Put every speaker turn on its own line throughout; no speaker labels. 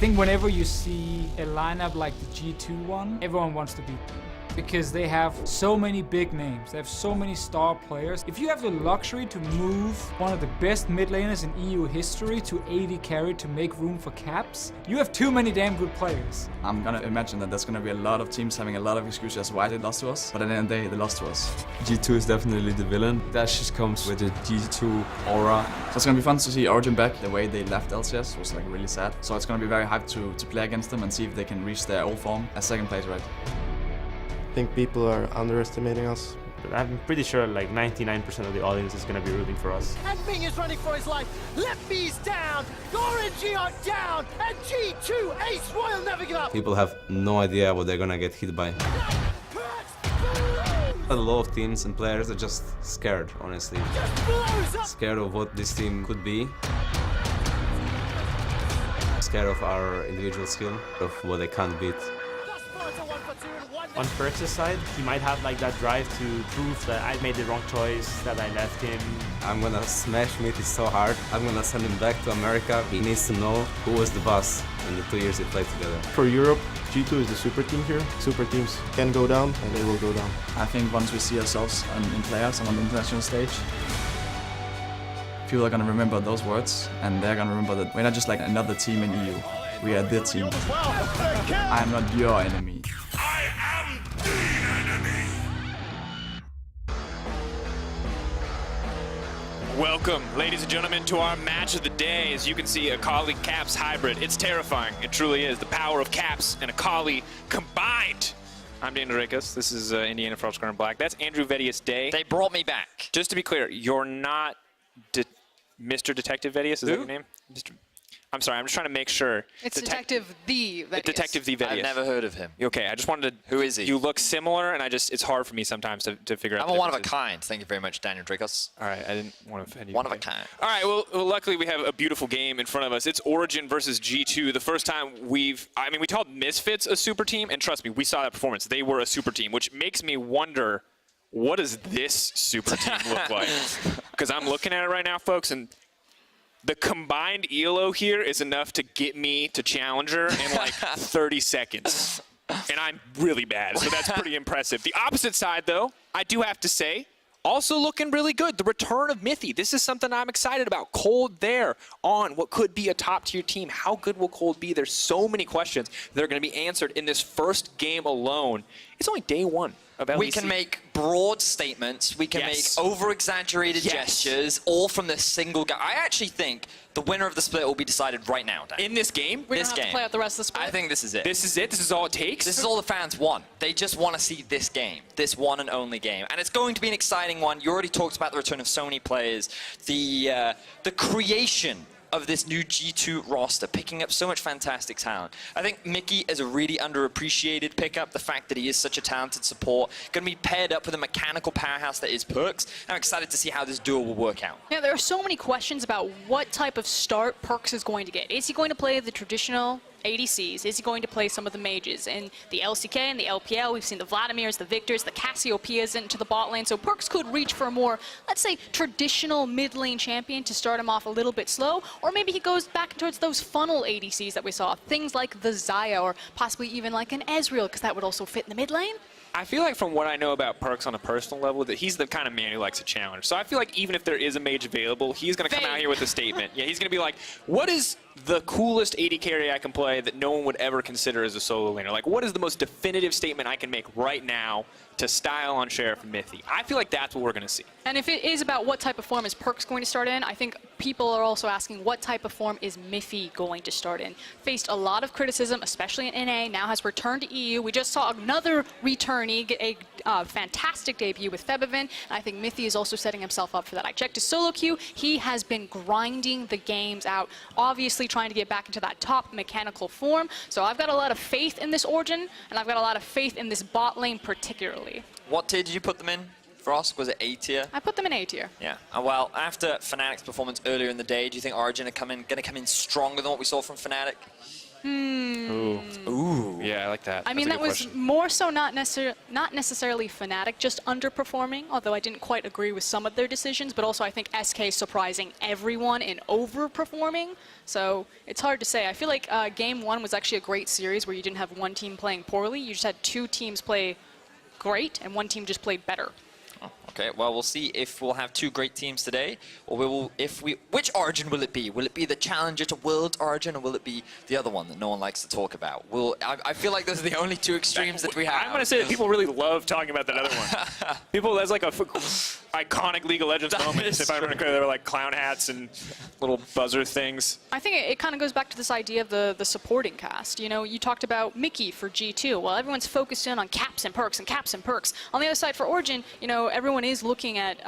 think whenever you see a lineup like the G2 one, everyone wants to beat them. Because they have so many big names, they have so many star players. If you have the luxury to move one of the best mid laners in EU history to AD carry to make room for caps, you have too many damn good players.
I'm gonna imagine that there's gonna be a lot of teams having a lot of excuses as why they lost to us, but at the end of the day, they lost to us.
G2 is definitely the villain. That just comes with the G2 aura.
So it's gonna be fun to see Origen back. The way they left LCS was like really sad. So it's gonna be very hyped to play against them and see if they can reach their old form as second place, right?
I think people are underestimating us.
But I'm pretty sure like 99% of the audience is going to be rooting for us.
And Ming is running for his life. Left B's down. Orangey are down. And G2 Ace Royal never give up.
People have no idea what they're going to get hit by. A lot of teams and players are just scared, honestly. Scared of what this team could be. Scared of our individual skill, of what they can't beat.
On Perks' side, he might have like that drive to prove that I made the wrong choice, that I left him.
I'm gonna smash Mitty so hard. I'm gonna send him back to America. He needs to know who was the boss in the 2 years they played together.
For Europe, G2 is the super team here. Super teams can go down and they will go down.
I think once we see ourselves in players on the international stage, people are gonna remember those words and they're gonna remember that we're not just like another team in EU. We are the team. I'm not your enemy.
Welcome, ladies and gentlemen, to our match of the day. As you can see, Akali Caps hybrid. It's terrifying. It truly is. The power of Caps and Akali combined. I'm Daniel Rickus. This is Indiana Frost Square in Black. That's Andrew Vedius Day.
They brought me back.
Just to be clear, you're not Mr. Detective Vedius? Is that your name? I'm sorry, I'm just trying to make sure.
It's Detective The Vedius.
Detective The Vedius.
I've never heard of him.
Okay, I just wanted to...
Who is he?
You look similar, and it's hard for me sometimes to figure out
I'm a one of a kind. Thank you very much, Daniel Dricos.
All right, I didn't want to offend you.
One of a kind.
All right, well, luckily we have a beautiful game in front of us. It's Origen versus G2. The first time we called Misfits a super team, and trust me, we saw that performance. They were a super team, which makes me wonder, what does this super team look like? Because I'm looking at it right now, folks, and the combined ELO here is enough to get me to Challenger in like 30 seconds. And I'm really bad, so that's pretty impressive. The opposite side, though, I do have to say, also looking really good. The return of Mithy. This is something I'm excited about. Cold there on what could be a top-tier team. How good will Cold be? There's so many questions that are going to be answered in this first game alone. It's only day one of LEC.
We can make broad statements. We can make over-exaggerated gestures, all from this single guy. I actually think the winner of the split will be decided right now, Dan.
In this game?
We don't have to play out the rest of the split?
I think this is it.
This is it? This is all it takes?
This is all the fans want. They just want to see this game, this one and only game. And it's going to be an exciting one. You already talked about the return of so many players, the creation of this new G2 roster, picking up so much fantastic talent. I think Mickey is a really underappreciated pickup, the fact that he is such a talented support, going to be paired up with a mechanical powerhouse that is Perks. I'm excited to see how this duel will work out.
Yeah, there are so many questions about what type of start Perks is going to get. Is he going to play the traditional ADCs? Is he going to play some of the mages? In the LCK and the LPL, we've seen the Vladimirs, the Victors, the Cassiopeias into the bot lane, so Perks could reach for a more, let's say, traditional mid lane champion to start him off a little bit slow, or maybe he goes back towards those funnel ADCs that we saw, things like the Xayah, or possibly even like an Ezreal, because that would also fit in the mid lane.
I feel like from what I know about Perks on a personal level, that he's the kind of man who likes a challenge. So I feel like even if there is a mage available, he's going to come out here with a statement. Yeah, he's going to be like, what is the coolest AD carry I can play that no one would ever consider as a solo laner? Like, what is the most definitive statement I can make right now to style on Sheriff and Mithy? I feel like that's what we're going to see.
And if it is about what type of form is Perks going to start in, I think people are also asking what type of form is Mithy going to start in. Faced a lot of criticism, especially in NA, now has returned to EU. We just saw another returnee get a fantastic debut with Febivin, and I think Mithy is also setting himself up for that. I checked his solo queue. He has been grinding the games out, obviously trying to get back into that top mechanical form. So I've got a lot of faith in this Origen, and I've got a lot of faith in this bot lane particularly.
What tier did you put them in? Frost, was it A tier?
I put them in A tier.
Yeah. Well, after Fnatic's performance earlier in the day, do you think Origen are going to come in stronger than what we saw from Fnatic?
Ooh. Yeah, I like that.
I mean, that was more so not necessarily Fnatic just underperforming, although I didn't quite agree with some of their decisions, but also I think SK surprising everyone and overperforming. So it's hard to say. I feel like Game 1 was actually a great series where you didn't have one team playing poorly. You just had two teams play great and one team just played better.
Okay, well, we'll see if we'll have two great teams today, or which Origin will it be? Will it be the challenger to World Origin, or will it be the other one that no one likes to talk about? I feel like those are the only two extremes that we have.
I'm going to say that people really love talking about that other one. People, that's like a iconic League of Legends moment. If I remember correctly, there were like clown hats and little buzzer things.
I think it kind of goes back to this idea of the supporting cast. You know, you talked about Mickey for G2. Well, everyone's focused in on caps and perks and caps and perks. On the other side for Origin, you know, everyone is looking at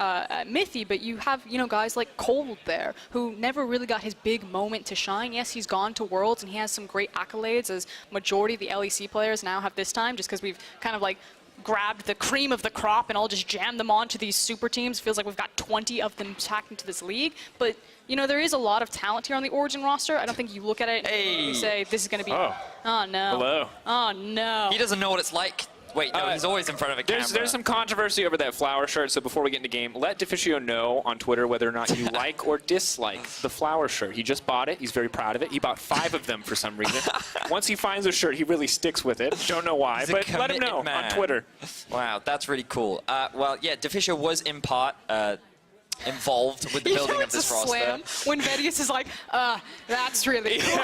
Mithy, but you have, you know, guys like Cold there, who never really got his big moment to shine. Yes, he's gone to Worlds, and he has some great accolades, as majority of the LEC players now have this time, just because we've kind of like grabbed the cream of the crop and all just jammed them onto these super teams. Feels like we've got 20 of them packed into this league. But, you know, there is a lot of talent here on the Origin roster. I don't think you look at it and you say, this is going to be... Oh, no.
Hello.
Oh, no.
He doesn't know what it's like. Wait, no, he's always in front of a camera.
There's some controversy over that flower shirt, so before we get into game, let Deficio know on Twitter whether or not you like or dislike the flower shirt. He just bought it. He's very proud of it. He bought 5 of them for some reason. Once he finds a shirt, he really sticks with it. Don't know why, but let him know on Twitter.
Wow, that's really cool. Well, yeah, Deficio was in part involved with the building of this roster.
Slam when Vedius is like, that's really cool.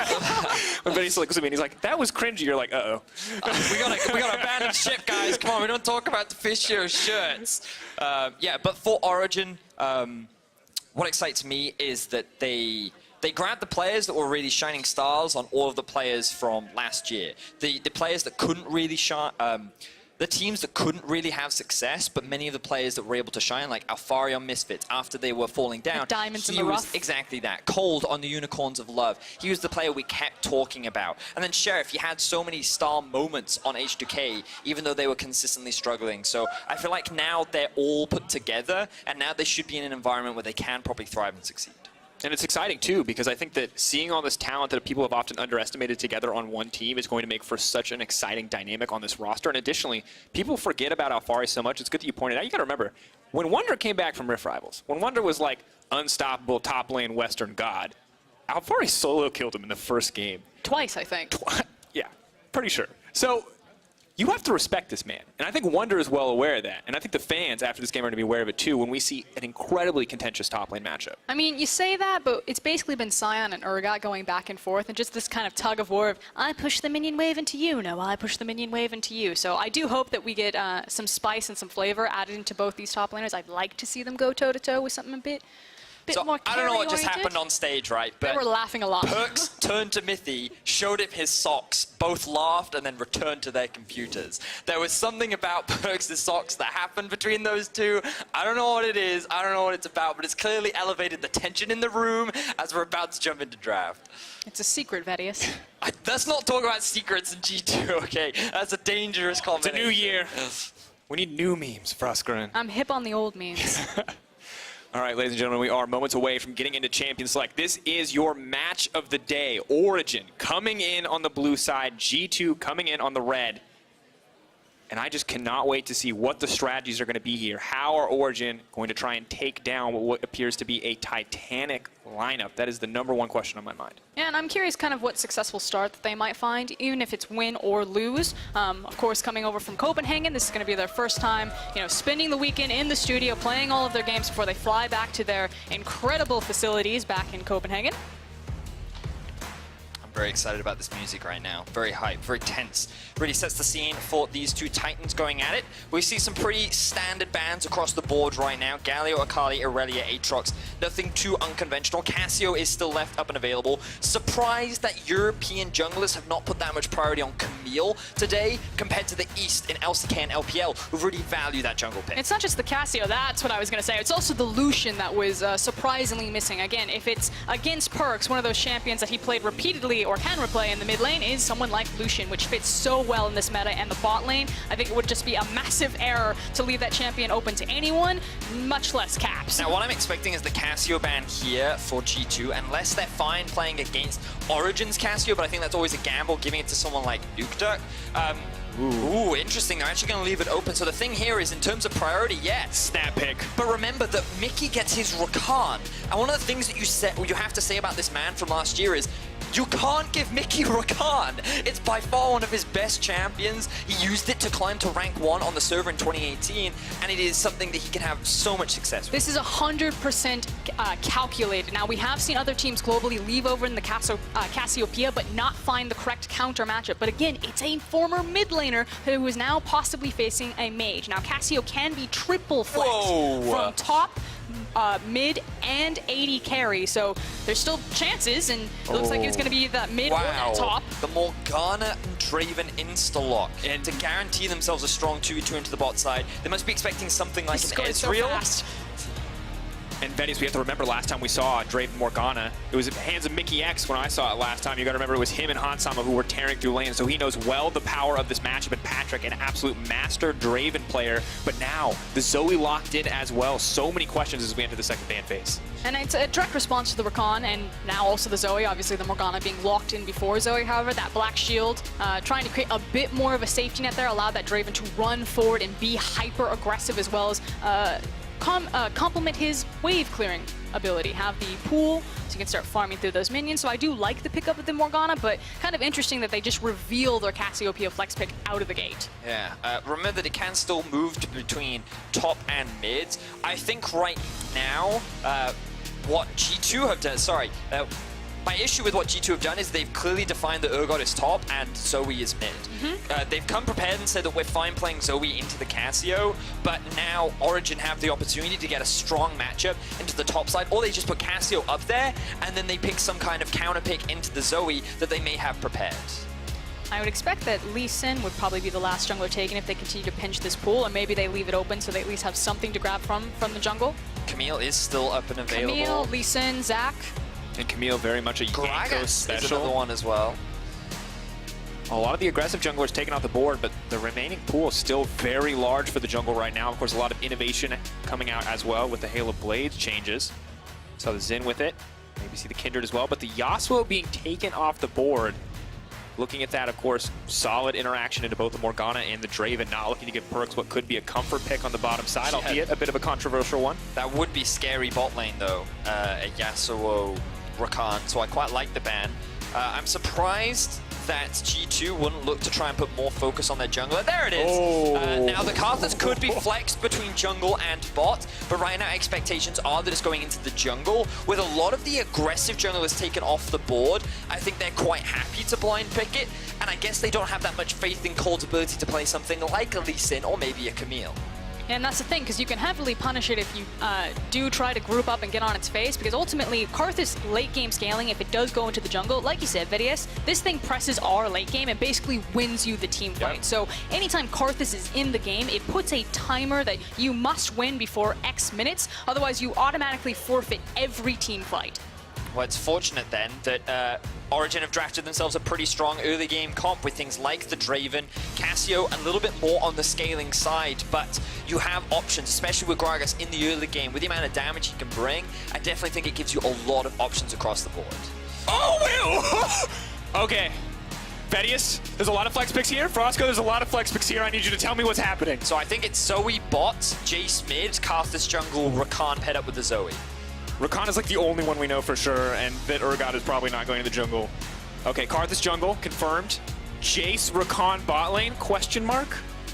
When Vedius looks at me and he's like, that was cringy. You're like, uh-oh.
We got to abandon ship, guys. Come on, we don't talk about Deficio shirts. Yeah, but for Origin, what excites me is that they grabbed the players that were really shining stars on all of the players from last year. The players that couldn't really shine, the teams that couldn't really have success, but many of the players that were able to shine, like Alfari on Misfits, after they were falling down.
Like diamonds in the
was
rough.
Exactly that. Cold on the Unicorns of Love. He was the player we kept talking about. And then Sheriff, he had so many star moments on H2K, even though they were consistently struggling. So I feel like now they're all put together, and now they should be in an environment where they can probably thrive and succeed.
And it's exciting, too, because I think that seeing all this talent that people have often underestimated together on one team is going to make for such an exciting dynamic on this roster. And additionally, people forget about Alfari so much. It's good that you pointed out. You got to remember, when Wunder came back from Rift Rivals, when Wunder was like unstoppable top lane Western god, Alfari solo killed him in the first game.
Twice, I think.
Yeah, pretty sure. So you have to respect this man. And I think Wunder is well aware of that. And I think the fans after this game are going to be aware of it too when we see an incredibly contentious top lane matchup.
I mean, you say that, but it's basically been Sion and Urgot going back and forth and just this kind of tug of war of, I push the minion wave into you, no, I push the minion wave into you. So I do hope that we get some spice and some flavor added into both these top laners. I'd like to see them go toe-to-toe with something a bit more
I don't know what just
carry-oriented.
happened on stage, right? But
they were laughing a lot.
Perks turned to Mithy, showed him his socks, both laughed, and then returned to their computers. There was something about Perks' socks that happened between those two. I don't know what it is. I don't know what it's about, but it's clearly elevated the tension in the room as we're about to jump into draft.
It's a secret, Vedius.
Let's not talk about secrets in G2, okay? That's a dangerous combination.
It's a new year. We need new memes, Frostgren.
I'm hip on the old memes.
All right, ladies and gentlemen, we are moments away from getting into Champions Select. This is your match of the day. Origin coming in on the blue side, G2 coming in on the red. And I just cannot wait to see what the strategies are going to be here. How are Origin going to try and take down what appears to be a titanic lineup? That is the #1 question on my mind.
Yeah, and I'm curious kind of what successful start that they might find, even if it's win or lose. Of course, coming over from Copenhagen, this is going to be their first time, you know, spending the weekend in the studio, playing all of their games before they fly back to their incredible facilities back in Copenhagen.
Very excited about this music right now. Very hype, very tense. Really sets the scene for these two titans going at it. We see some pretty standard bans across the board right now. Galio, Akali, Aurelia, Aatrox. Nothing too unconventional. Cassio is still left up and available. Surprised that European junglers have not put that much priority on Camille today compared to the East in LCK and LPL, who really value that jungle pick.
It's not just the Cassio, that's what I was going to say. It's also the Lucian that was surprisingly missing. Again, if it's against Perks, one of those champions that he played repeatedly replay or can replay in the mid lane is someone like Lucian, which fits so well in this meta. And the bot lane, I think it would just be a massive error to leave that champion open to anyone, much less Caps.
Now, what I'm expecting is the Cassio ban here for G2, unless they're fine playing against Origen's Cassio, but I think that's always a gamble, giving it to someone like Nukeduck. Ooh, interesting. They're actually going to leave it open. So the thing here is, in terms of priority, yes.
Snap pick.
But remember that Mickey gets his Rakan. And one of the things that you have to say about this man from last year is, you can't give Mickey Rakan. It's by far one of his best champions. He used it to climb to rank 1 on the server in 2018, and it is something that he can have so much success with.
This is 100% calculated. Now, we have seen other teams globally leave over in the Cassiopeia, but not find the correct counter matchup. But again, it's a former mid laner who is now possibly facing a mage. Now, Cassio can be triple flexed from top, mid, and AD carry, so there's still chances, and it looks like it's going to be that mid or that top.
The Morgana and Draven insta-lock, and to guarantee themselves a strong 2v2 into the bot side, they must be expecting something like an Ezreal.
So
And Venice, we have to remember last time we saw Draven Morgana, it was at the hands of Mickey X when I saw it last time. You got to remember it was him and Hansama who were tearing through lanes, so he knows well the power of this matchup. And Patrick, an absolute master Draven player, but now the Zoe locked in as well. So many questions as we enter the second ban phase.
And it's a direct response to the Rakan, and now also the Zoe, obviously the Morgana being locked in before Zoe. However, that black shield, trying to create a bit more of a safety net there, allow that Draven to run forward and be hyper aggressive, as well as complement his wave clearing ability, have the pool so you can start farming through those minions. So I do like the pickup of the Morgana, but kind of interesting that they just reveal their Cassiopeia flex pick out of the gate.
Yeah, remember that it can still move between top and mids. I think right now, what G2 have done, my issue with what G2 have done is they've clearly defined that Urgot is top and Zoe is mid. They've come prepared and said that we're fine playing Zoe into the Cassio, but now Origen have the opportunity to get a strong matchup into the top side, or they just put Cassio up there and then they pick some kind of counter pick into the Zoe that they may have prepared.
I would expect that Lee Sin would probably be the last jungler taken if they continue to pinch this pool, and maybe they leave it open so they at least have something to grab from the jungle.
Camille is still up and available.
Camille, Lee Sin, Zac.
And Camille very much a Yanko special.
Is another one as well.
A lot of the aggressive junglers taken off the board, but the remaining pool is still very large for the jungle right now. Of course, a lot of innovation coming out as well with the Halo Blades changes. Saw the Xin with it. Maybe see the Kindred as well, but the Yasuo being taken off the board. Looking at that, of course, solid interaction into both the Morgana and the Draven. Not looking to give Perks what could be a comfort pick on the bottom side, albeit a bit of a controversial one.
That would be scary bot lane, though, a Yasuo Rakan, so I quite like the ban. I'm surprised that G2 wouldn't look to try and put more focus on their jungler. There it is! Now, the Karthus could be flexed between jungle and bot, but right now expectations are that it's going into the jungle. With a lot of the aggressive junglers taken off the board, I think they're quite happy to blind pick it, and I guess they don't have that much faith in Cold's ability to play something like a Lee Sin or maybe a Camille.
And that's the thing, because you can heavily punish it if you do try to group up and get on its face, because ultimately, Karthus late game scaling, if it does go into the jungle, like you said, Vidius, this thing presses our late game and basically wins you the team fight. So anytime Karthus is in the game, it puts a timer that you must win before X minutes, otherwise you automatically forfeit every team fight.
Well, it's fortunate then that Origen have drafted themselves a pretty strong early game comp with things like the Draven, Cassio, a little bit more on the scaling side, but you have options, especially with Gragas in the early game. With the amount of damage he can bring, I definitely think it gives you a lot of options across the board.
Oh, Will! Okay. Vedius, there's a lot of flex picks here. Frosco, there's a lot of flex picks here. I need you to tell me what's happening.
So I think it's Zoe bot, Jace mid, Karthus jungle, Rakan paired up with the Zoe.
Rakan is like the only one we know for sure, and that Urgot is probably not going to the jungle. Okay, Karthus jungle, confirmed. Jace, Rakan bot lane, question mark?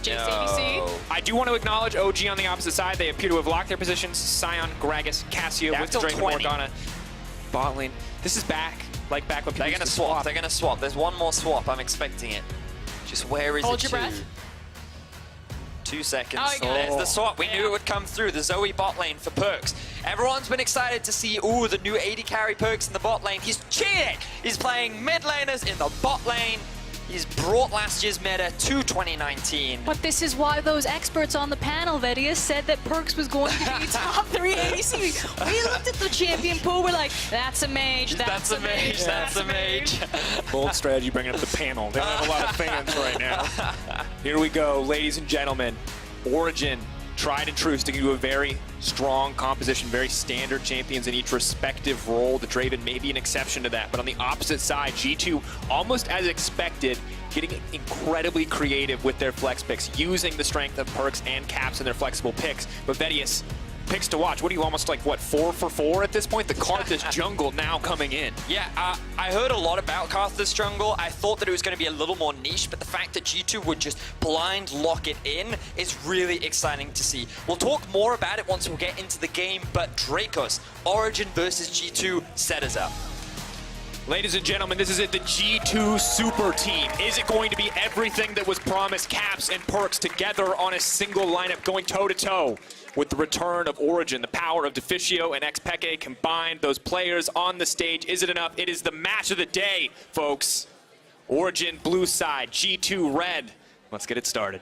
Jace ABC.
I do want to acknowledge OG on the opposite side. They appear to have locked their positions. Sion, Gragas, Cassio with Draven Morgana. Bot lane. This is back, like back when people
They're going to swap. They're going to swap. There's one more swap. I'm expecting it. Just where is it?
Hold your breath.
2 seconds.
Oh,
There's the swap. We knew it would come through. The Zoe bot lane for Perks. Everyone's been excited to see, the new AD carry Perks in the bot lane. He's cheating! He's playing mid laners in the bot lane. He's brought last year's meta to 2019.
But this is why those experts on the panel, Vedius, said that Perks was going to be top 3 ADC. We looked at the champion pool, we're like, that's a mage, that's a mage, that's a mage.
Bold strategy bringing up the panel. They don't have a lot of fans right now. Here we go, ladies and gentlemen. Origen, tried and true, sticking to a very strong composition, very standard champions in each respective role. The Draven may be an exception to that, but on the opposite side, G2, almost as expected, getting incredibly creative with their flex picks, using the strength of Perks and Caps in their flexible picks. But Vedius, picks to watch. What are you, almost like, what, 4 for 4 at this point? The Karthus jungle now coming in.
Yeah, I heard a lot about Karthus jungle. I thought that it was going to be a little more niche, but the fact that G2 would just blind lock it in is really exciting to see. We'll talk more about it once we get into the game, but Dracos, Origen versus G2, set us up.
Ladies and gentlemen, this is it, the G2 super team. Is it going to be everything that was promised? Caps and Perks together on a single lineup going toe-to-toe with the return of Origen, the power of Deficio and Xpeke combined, those players on the stage. Is it enough? It is the match of the day, folks. Origen blue side, G2 red. Let's get it started.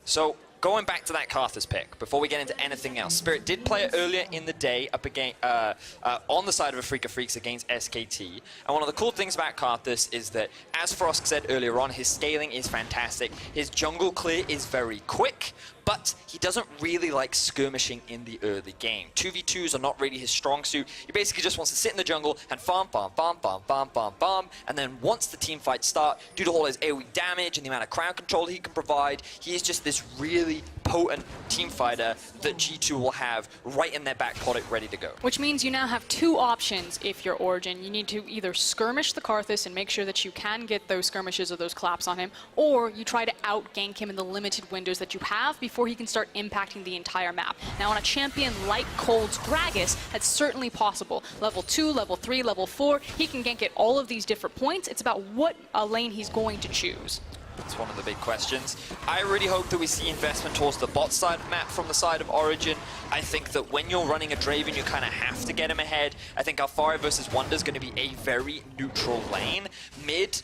So, going back to that Karthus pick, before we get into anything else, Spirit did play it earlier in the day up against, on the side of Afrika Freaks against SKT. And one of the cool things about Karthus is that, as Frost said earlier on, his scaling is fantastic. His jungle clear is very quick, but he doesn't really like skirmishing in the early game. 2v2s are not really his strong suit. He basically just wants to sit in the jungle and farm, and then once the team fights start, due to all his AoE damage and the amount of crowd control he can provide, he is just this really potent team fighter that G2 will have right in their back pocket ready to go.
Which means you now have 2 options if you're Origen. You need to either skirmish the Karthus and make sure that you can get those skirmishes or those claps on him, or you try to out-gank him in the limited windows that you have before he can start impacting the entire map. Now on a champion like Cold's Gragas, that's certainly possible. Level 2, level 3, level 4, he can gank at all of these different points. It's about what lane he's going to choose.
That's one of the big questions. I really hope that we see investment towards the bot side map from the side of Origen. I think that when you're running a Draven, you kind of have to get him ahead. I think Alfari versus Wonder is going to be a very neutral lane. Mid,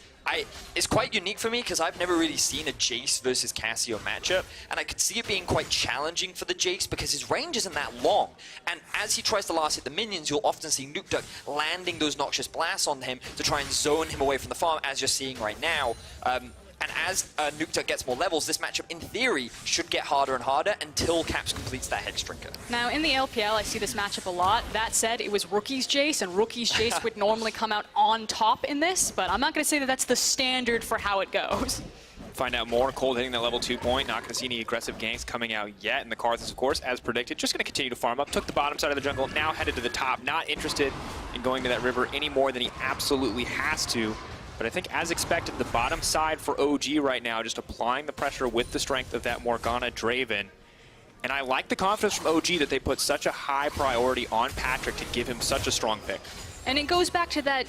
it's quite unique for me because I've never really seen a Jace versus Cassio matchup, and I could see it being quite challenging for the Jace because his range isn't that long. And as he tries to last hit the minions, you'll often see Nukeduck landing those Noxious Blasts on him to try and zone him away from the farm, as you're seeing right now. And as Nukeduck gets more levels, this matchup, in theory, should get harder and harder until Caps completes that Hexdrinker.
Now, in the LPL, I see this matchup a lot. That said, it was Rookie's Jace, and Rookie's Jace would normally come out on top in this, but I'm not going to say that that's the standard for how it goes.
Find out more. Cold hitting that level 2 point. Not going to see any aggressive ganks coming out yet. And the Karthus, of course, as predicted, just going to continue to farm up. Took the bottom side of the jungle, now headed to the top. Not interested in going to that river any more than he absolutely has to. But I think, as expected, the bottom side for OG right now, just applying the pressure with the strength of that Morgana Draven. And I like the confidence from OG that they put such a high priority on Patrick to give him such a strong pick.
And it goes back to that,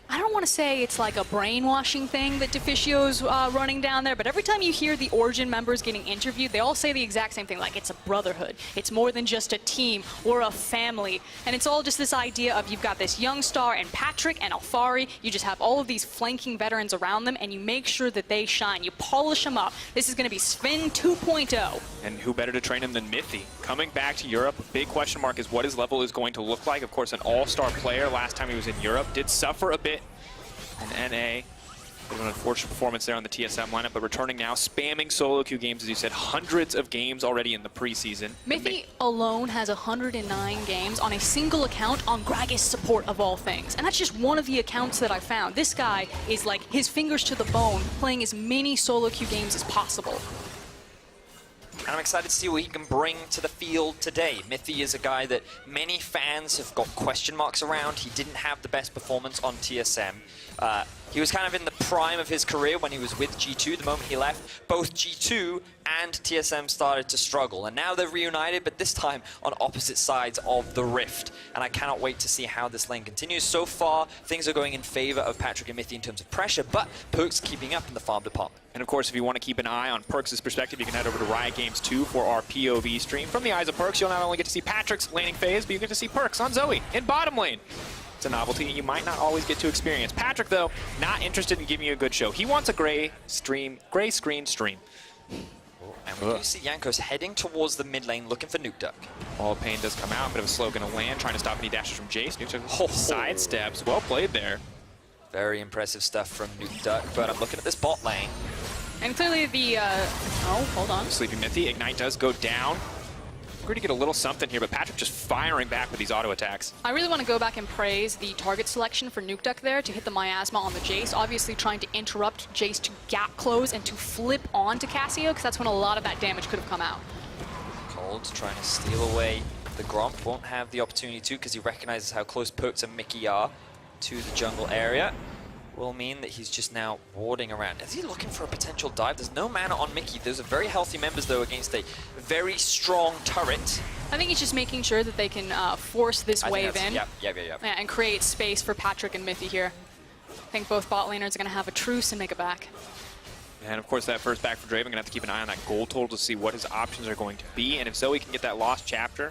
I don't want to say it's like a brainwashing thing that Deficio's running down there, but every time you hear the Origen members getting interviewed, they all say the exact same thing, like it's a brotherhood. It's more than just a team or a family. And it's all just this idea of you've got this young star and Patrick and Alfari, you just have all of these flanking veterans around them and you make sure that they shine. You polish them up. This is going to be Sven 2.0.
And who better to train him than Mithy? Coming back to Europe, big question mark is what his level is going to look like. Of course, an all-star player last time he was in Europe, did suffer a bit in NA. An unfortunate performance there on the TSM lineup, but returning now, spamming solo queue games, as you said, hundreds of games already in the preseason.
Mithy alone has 109 games on a single account on Gragas support of all things. And that's just one of the accounts that I found. This guy is like his fingers to the bone, playing as many solo queue games as possible.
And I'm excited to see what he can bring to the field today. Mithy is a guy that many fans have got question marks around. He didn't have the best performance on TSM. He was kind of in the prime of his career when he was with G2. The moment he left, both G2 and TSM started to struggle. And now they're reunited, but this time on opposite sides of the rift. And I cannot wait to see how this lane continues. So far, things are going in favor of Patrick and Mithy in terms of pressure, but Perks keeping up in the farm department. And
of course, if you want to keep an eye on Perks' perspective, you can head over to Riot Games 2 for our POV stream. From the eyes of Perks, you'll not only get to see Patrick's laning phase, but you get to see Perks on Zoe in bottom lane. It's a novelty you might not always get to experience. Patrick, though, not interested in giving you a good show. He wants a gray screen stream.
And we do see Jankos heading towards the mid lane looking for Nuke Duck.
Wall of Pain does come out, bit of a slow gonna land, trying to stop any dashes from Jace. Nuke Duck sidesteps, well played there.
Very impressive stuff from Nuke Duck, but I'm looking at this bot lane.
And clearly the, oh, hold on.
Sleepy Mithy, Ignite does go down. We're going to get a little something here, but Patrick just firing back with these auto attacks.
I really want to go back and praise the target selection for Nuke Duck there to hit the miasma on the Jace, obviously trying to interrupt Jace to gap close and to flip onto Cassio, because that's when a lot of that damage could have come out.
Cold trying to steal away the Gromp, won't have the opportunity to because he recognizes how close Perks and Mickey are to the jungle area. Will mean that he's just now warding around. Is he looking for a potential dive? There's no mana on Mickey. Those are very healthy members, though, against a very strong turret.
I think he's just making sure that they can force this wave in.
Yep.
And create space for Patrick and Mithy here. I think both bot laners are going to have a truce and make it back.
And of course, that first back for Draven, going to have to keep an eye on that gold total to see what his options are going to be. And if Zoe can get that lost chapter,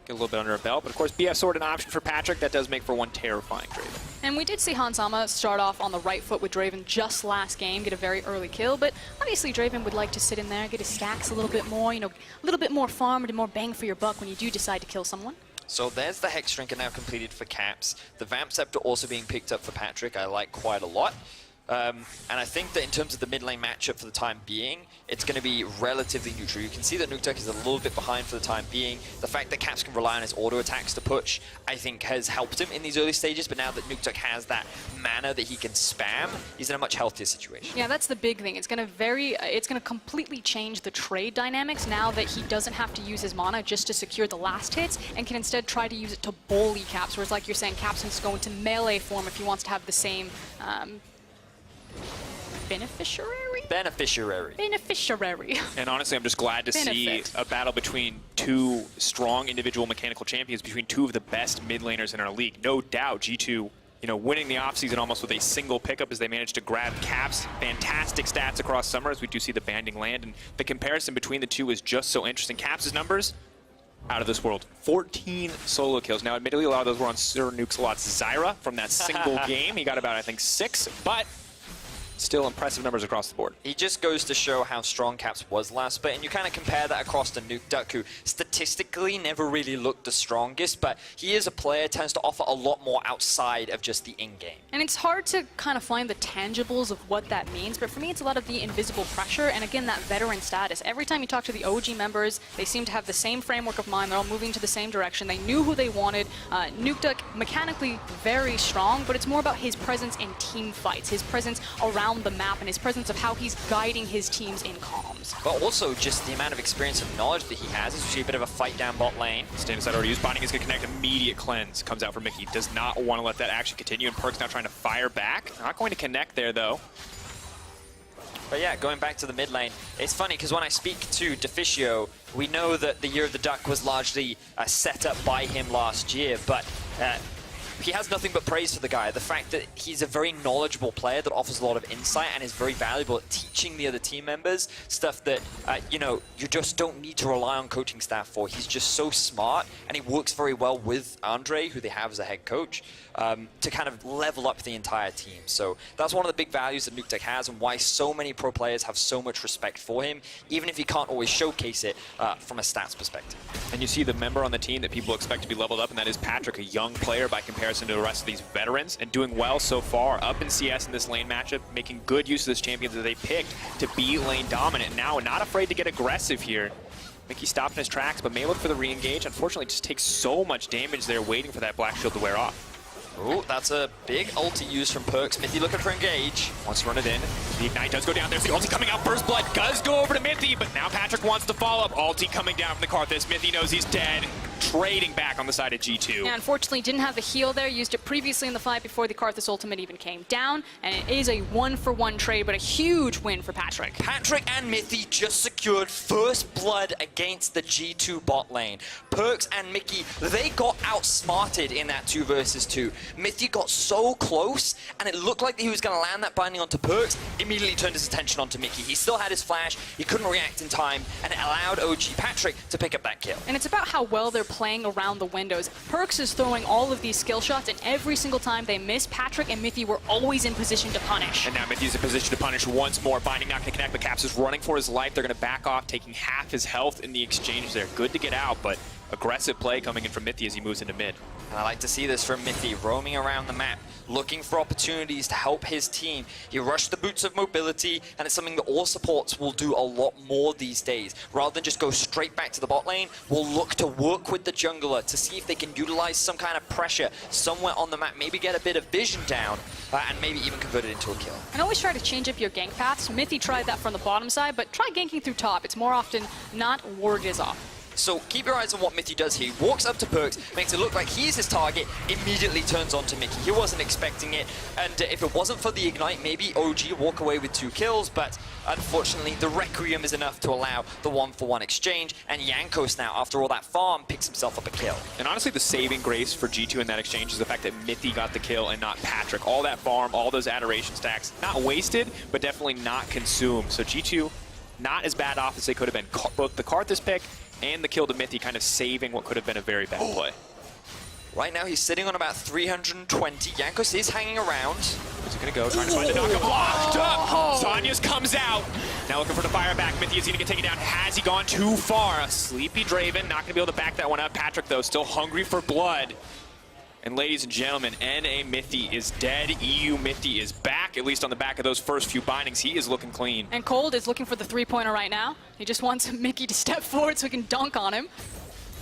get a little bit under her belt. But of course, BF Sword an option for Patrick. That does make for one terrifying Draven.
And we did see Hansama start off on the right foot with Draven just last game, get a very early kill, but obviously Draven would like to sit in there, get his stacks a little bit more, you know, a little bit more farmed and more bang for your buck when you do decide to kill someone.
So there's the Hex Drinker now completed for Caps. The Vamp Scepter also being picked up for Patrick, I like quite a lot. And I think that in terms of the mid lane matchup for the time being, it's going to be relatively neutral. You can see that Nuke Duck is a little bit behind for the time being. The fact that Caps can rely on his auto attacks to push, I think, has helped him in these early stages. But now that Nuke Duck has that mana that he can spam, he's in a much healthier situation.
Yeah, that's the big thing. It's going to completely change the trade dynamics now that he doesn't have to use his mana just to secure the last hits and can instead try to use it to bully Caps. Whereas, like you're saying, Caps needs to go into melee form if he wants to have the same. Beneficiary.
And honestly, I'm just glad to see a battle between two strong individual mechanical champions, between two of the best mid laners in our league. No doubt, G2, you know, winning the offseason almost with a single pickup as they managed to grab Caps. Fantastic stats across summer as we do see the banding land, and the comparison between the two is just so interesting. Caps' numbers, out of this world. 14 solo kills. Now, admittedly, a lot of those were on Sir Nuke's-a-Lot's Zyra from that single game. He got about, I think, 6, but still impressive numbers across the board.
He just goes to show how strong Caps was last split, and you kind of compare that across to Nuke Duck, who statistically never really looked the strongest, but he is a player, tends to offer a lot more outside of just the in-game.
And it's hard to kind of find the tangibles of what that means, but for me it's a lot of the invisible pressure, and again, that veteran status. Every time you talk to the OG members, they seem to have the same framework of mind, they're all moving to the same direction, they knew who they wanted. Nuke Duck, mechanically very strong, but it's more about his presence in team fights, his presence around the map, and his presence of how he's guiding his teams in comms.
But also just the amount of experience and knowledge that he has. As you see a bit of a fight down bot lane.
Stand aside already used. Binding is going to connect. Immediate cleanse comes out for Mickey. Does not want to let that action continue, and Perk's now trying to fire back. Not going to connect there, though.
But yeah, going back to the mid lane, it's funny because when I speak to Deficio, we know that the Year of the Duck was largely set up by him last year, but he has nothing but praise for the guy. The fact that he's a very knowledgeable player that offers a lot of insight and is very valuable at teaching the other team members stuff that, you know, you just don't need to rely on coaching staff for. He's just so smart, and he works very well with Andre, who they have as a head coach, to kind of level up the entire team. So that's one of the big values that Nuke Duck has, and why so many pro players have so much respect for him, even if he can't always showcase it from a stats perspective.
And you see the member on the team that people expect to be leveled up, and that is Patrick, a young player by comparison to the rest of these veterans, and doing well so far up in CS in this lane matchup, making good use of this champion that they picked to be lane dominant. Now, not afraid to get aggressive here. Mickey stopped in his tracks, but may look for the re-engage. Unfortunately, just takes so much damage there waiting for that black shield to wear off.
Oh, that's a big ulti use from Perks. Mithy looking for engage.
Wants to run it in. The Ignite does go down. There's the ulti coming out. First Blood does go over to Mithy, but now Patrick wants to follow up. Ulti coming down from the Karthus. Mithy knows he's dead. Trading back on the side of G2.
Yeah, unfortunately didn't have the heal there, used it previously in the fight before the Karthus ultimate even came down, and it is a 1-for-1 trade, but a huge win for Patrick.
Patrick and Mithy just secured first blood against the G2 bot lane. Perks and Mickey, they got outsmarted in that 2 versus 2. Mythy got so close, and it looked like he was going to land that binding onto Perks, immediately turned his attention onto Mickey. He still had his flash, he couldn't react in time, and it allowed OG Patrick to pick up that kill.
And it's about how well they're playing around the windows. Perks is throwing all of these skill shots, and every single time they miss, Patrick and Mythy were always in position to punish.
And now Mythy's in position to punish once more. Binding not going to connect, but Caps is running for his life. They're going to back off, taking half his health in the exchange there. Good to get out, but aggressive play coming in from Mythy as he moves into mid.
And I like to see this from Mythy, roaming around the map, looking for opportunities to help his team. He rushed the boots of mobility, and it's something that all supports will do a lot more these days. Rather than just go straight back to the bot lane, we'll look to work with the jungler to see if they can utilize some kind of pressure somewhere on the map, maybe get a bit of vision down, and maybe even convert it into a kill.
And always try to change up your gank paths. Mythy tried that from the bottom side, but try ganking through top. It's more often not word is off.
So keep your eyes on what Mythy does here. He walks up to Perks, makes it look like he's his target, immediately turns on to Mickey. He wasn't expecting it, and if it wasn't for the Ignite, maybe OG walk away with 2 kills, but unfortunately the Requiem is enough to allow the 1-for-1 exchange, and Jankos now, after all that farm, picks himself up a kill.
And honestly, the saving grace for G2 in that exchange is the fact that Mythy got the kill and not Patrick. All that farm, all those adoration stacks, not wasted, but definitely not consumed. So G2, not as bad off as they could have been. Both the Karthus pick and the kill to Mythy kind of saving what could have been a very bad play.
Right now he's sitting on about 320. Jankos is hanging around.
Where's he going to go? Trying to find the knock. Blocked up! Sonya's comes out. Now looking for the fire back. Mythy is going to get taken down. Has he gone too far? A sleepy Draven. Not going to be able to back that one up. Patrick, though, still hungry for blood. And ladies and gentlemen, NA Mythy is dead. EU Mythy is back, at least on the back of those first few bindings. He is looking clean.
And Cold is looking for the 3-pointer right now. He just wants Mickey to step forward so he can dunk on him.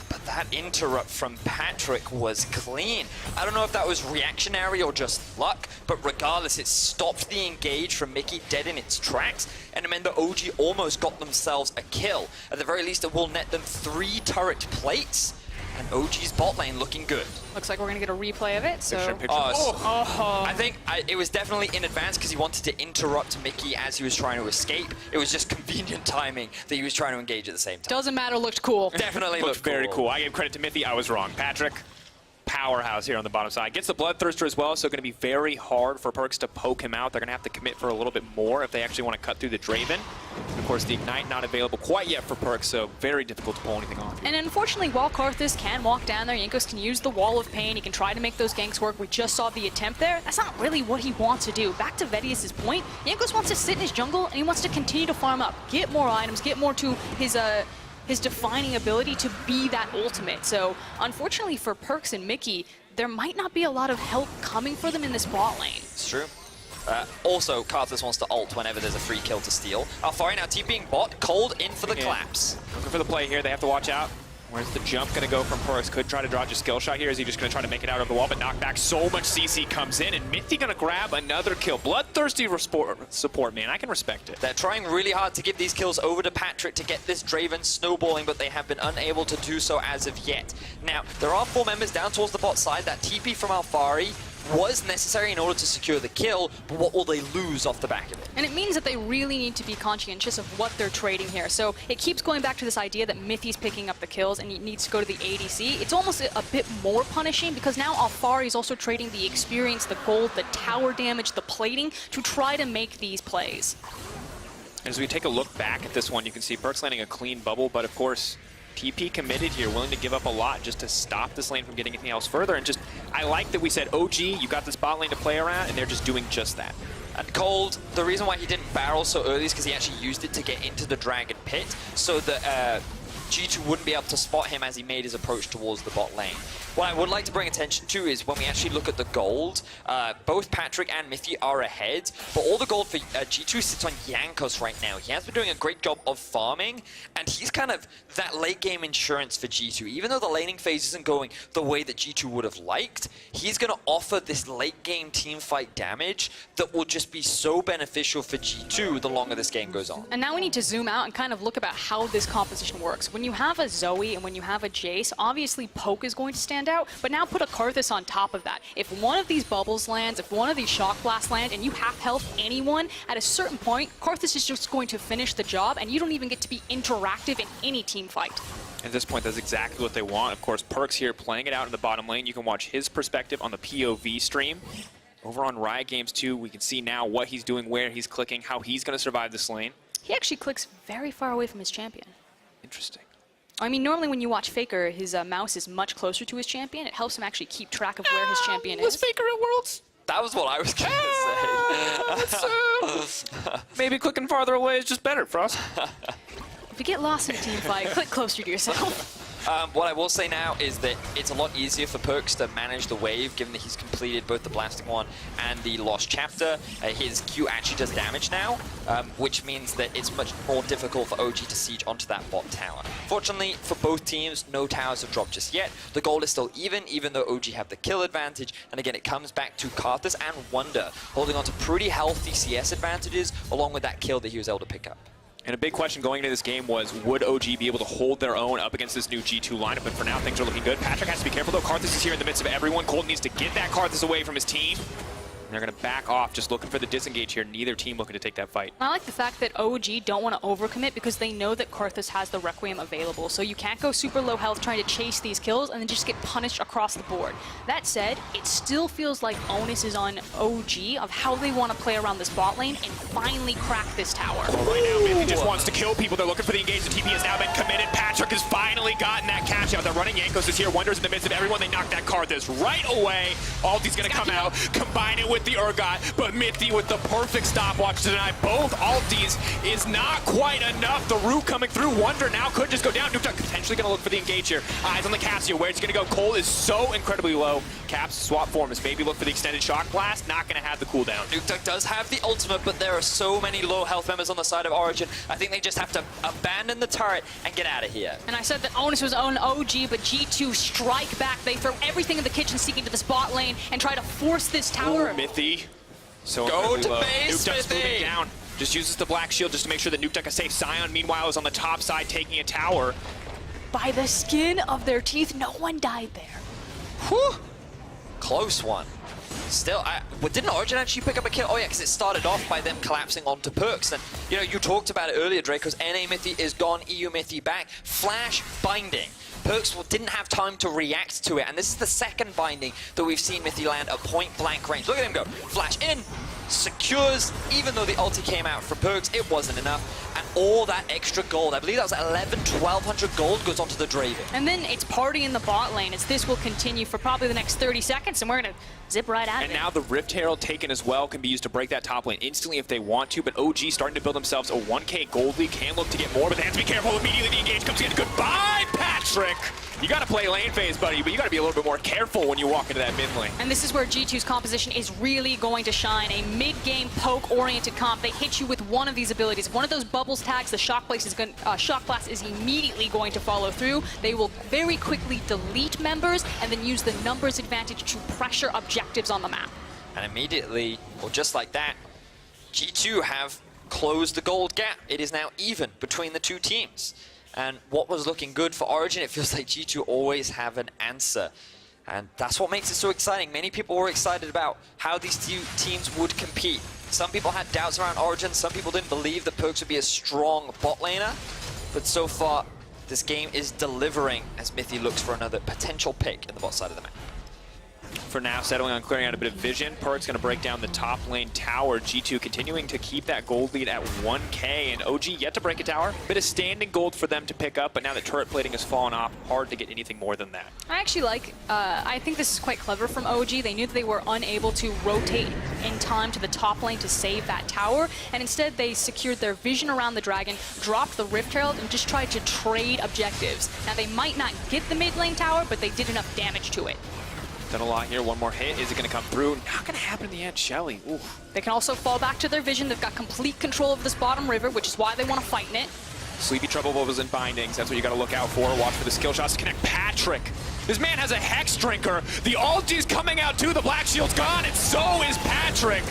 But that interrupt from Patrick was clean. I don't know if that was reactionary or just luck, but regardless, it stopped the engage from Mickey dead in its tracks, and it meant that OG almost got themselves a kill. At the very least, it will net them 3 turret plates. And OG's bot lane looking good.
Looks like we're going to get a replay of it. So.
I think it was definitely in advance because he wanted to interrupt Mickey as he was trying to escape. It was just convenient timing that he was trying to engage at the same time.
Doesn't matter, looked cool.
Definitely
looked very cool. I gave credit to Mythy. I was wrong. Patrick, powerhouse here on the bottom side. Gets the Bloodthirster as well, so going to be very hard for Perks to poke him out. They're going to have to commit for a little bit more if they actually want to cut through the Draven. And of course, the Ignite not available quite yet for Perks, so very difficult to pull anything off.
And unfortunately, while Karthus can walk down there, Jankos can use the Wall of Pain. He can try to make those ganks work. We just saw the attempt there. That's not really what he wants to do. Back to Vedius' point, Jankos wants to sit in his jungle, and he wants to continue to farm up, get more items, get more to his defining ability to be that ultimate. So unfortunately for Perks and Mickey, there might not be a lot of help coming for them in this bot lane.
It's true. Also, Karthus wants to ult whenever there's a free kill to steal. Alfari now TPing bot, Cold in for the collapse.
Looking for the play here, they have to watch out. Where's the jump going to go from Perks? Could try to dodge a skill shot here. Is he just going to try to make it out of the wall, but knock back? So much CC comes in, and Mythy going to grab another kill. Bloodthirsty support, man. I can respect it.
They're trying really hard to give these kills over to Patrick to get this Draven snowballing, but they have been unable to do so as of yet. Now, there are 4 members down towards the bot side. That TP from Alfari was necessary in order to secure the kill, but what will they lose off the back of it?
And it means that they really need to be conscientious of what they're trading here. So it keeps going back to this idea that Mythy's picking up the kills and he needs to go to the ADC. It's almost a bit more punishing because now Alfari is also trading the experience, the gold, the tower damage, the plating to try to make these plays.
And as we take a look back at this one, you can see Perks landing a clean bubble, but of course, TP committed here, willing to give up a lot just to stop this lane from getting anything else further. And just, I like that we said, OG, you got this bot lane to play around, and they're just doing just that.
And Cold, the reason why he didn't barrel so early is because he actually used it to get into the Dragon Pit, so that G2 wouldn't be able to spot him as he made his approach towards the bot lane. What I would like to bring attention to is when we actually look at the gold, both Patrick and Mythy are ahead, but all the gold for G2 sits on Jankos right now. He has been doing a great job of farming, and he's kind of that late game insurance for G2. Even though the laning phase isn't going the way that G2 would have liked, he's going to offer this late game team fight damage that will just be so beneficial for G2 the longer this game goes on.
And now we need to zoom out and kind of look about how this composition works. When you have a Zoe and when you have a Jace, obviously Poke is going to stand out, but now put a Karthus on top of that. If one of these bubbles lands, if one of these Shock Blasts land, and you half health anyone, at a certain point, Karthus is just going to finish the job, and you don't even get to be interactive in any team fight.
At this point, that's exactly what they want. Of course, Perks here playing it out in the bottom lane. You can watch his perspective on the POV stream. Over on Riot Games 2, we can see now what he's doing, where he's clicking, how he's going to survive this lane.
He actually clicks very far away from his champion.
Interesting.
I mean, normally when you watch Faker, his mouse is much closer to his champion. It helps him actually keep track of where his champion
Was
is.
Faker at Worlds?
That was what I was going to say.
Maybe clicking farther away is just better, Frost.
If you get lost in a team fight, click closer to yourself.
What I will say now is that it's a lot easier for Perks to manage the wave, given that he's completed both the Blasting one and the Lost Chapter. His Q actually does damage now, which means that it's much more difficult for OG to siege onto that bot tower. Fortunately, for both teams, no towers have dropped just yet. The goal is still even though OG have the kill advantage. And again, it comes back to Karthus and Wonder, holding on to pretty healthy CS advantages, along with that kill that he was able to pick up.
And a big question going into this game was, would OG be able to hold their own up against this new G2 lineup? But for now, things are looking good. Patrick has to be careful, though. Karthus is here in the midst of everyone. Colt needs to get that Karthus away from his team. And they're going to back off, just looking for the disengage here. Neither team looking to take that fight.
I like the fact that OG don't want to overcommit because they know that Karthus has the Requiem available. So you can't go super low health trying to chase these kills and then just get punished across the board. That said, it still feels like onus is on OG of how they want to play around this bot lane and finally crack this tower.
Well, right now, Mithy just wants to kill people. They're looking for the engage. The TP has now been committed. Patrick has finally gotten that catch out. They're running Yankos is here. Wonders in the midst of everyone. They knock that Karthus right away. Aldi's going to come out, combine it with the Urgot. But Mithy with the perfect stopwatch to deny both Altis is not quite enough. The root coming through. Wonder now could just go down. Nukeduck potentially going to look for the engage here. Eyes on the Cassio. Where's he going to go? Cole is so incredibly low. Caps swap form is maybe look for the extended shock blast. Not going to have the cooldown.
Nukeduck does have the ultimate, but there are so many low health members on the side of Origin. I think they just have to abandon the turret and get out of here.
And I said that onus was on OG, but G2 strike back. They throw everything in the kitchen seeking to the spot lane and try to force this tower.
Mithy. So
go to
low.
base,
Nukeduck's moving
Mithy.
down. Just uses the black shield just to make sure that Nukeduck is safe. Sion, meanwhile, is on the top side taking a tower.
By the skin of their teeth, no one died there.
Whew. Close one. Still, didn't Origin actually pick up a kill? Oh yeah, because it started off by them collapsing onto Perks. And, you know, you talked about it earlier, Draco's NA Mithy is gone, EU Mithy back. Flash binding. Perks didn't have time to react to it, and this is the second binding that we've seen Mithy land at point-blank range. Look at him go. Flash in, secures, even though the ulti came out for Perks, it wasn't enough. And all that extra gold, I believe that was 1,200 gold goes onto the Draven.
And then it's party in the bot lane as this will continue for probably the next 30 seconds, and we're going to zip right out of it.
And now the Rift Herald taken as well can be used to break that top lane instantly if they want to, but OG starting to build themselves a 1K gold lead, can look to get more, but they have to be careful. Immediately the engage comes in. Goodbye, Patrick! You gotta play lane phase, buddy, but you gotta be a little bit more careful when you walk into that mid lane.
And this is where G2's composition is really going to shine. A mid-game poke-oriented comp. They hit you with one of these abilities. If one of those bubbles tags, the Shock Blast is immediately going to follow through. They will very quickly delete members and then use the numbers advantage to pressure objectives on the map.
And immediately, or just like that, G2 have closed the gold gap. It is now even between the two teams. And what was looking good for Origin, it feels like G2 always have an answer. And that's what makes it so exciting. Many people were excited about how these two teams would compete. Some people had doubts around Origin. Some people didn't believe that Perks would be a strong bot laner. But so far, this game is delivering as Mithy looks for another potential pick in the bot side of the map.
For now, settling on clearing out a bit of vision. Perk's going to break down the top lane tower. G2 continuing to keep that gold lead at 1K, and OG yet to break a tower. Bit of standing gold for them to pick up, but now that turret plating has fallen off, hard to get anything more than that.
I actually like, I think this is quite clever from OG. They knew that they were unable to rotate in time to the top lane to save that tower, and instead they secured their vision around the dragon, dropped the Rift Herald, and just tried to trade objectives. Now they might not get the mid lane tower, but they did enough damage to it.
Done a lot here. One more hit. Is it going to come through? Not going to happen in the end. Shelly. Ooh.
They can also fall back to their vision. They've got complete control of this bottom river, which is why they want to fight in it.
Sleepy Trouble Bubbles and Bindings. That's what you got to look out for. Watch for the skill shots to connect. Patrick. This man has a Hex Drinker. The ulti's coming out too. The Black Shield's gone, and so is Patrick.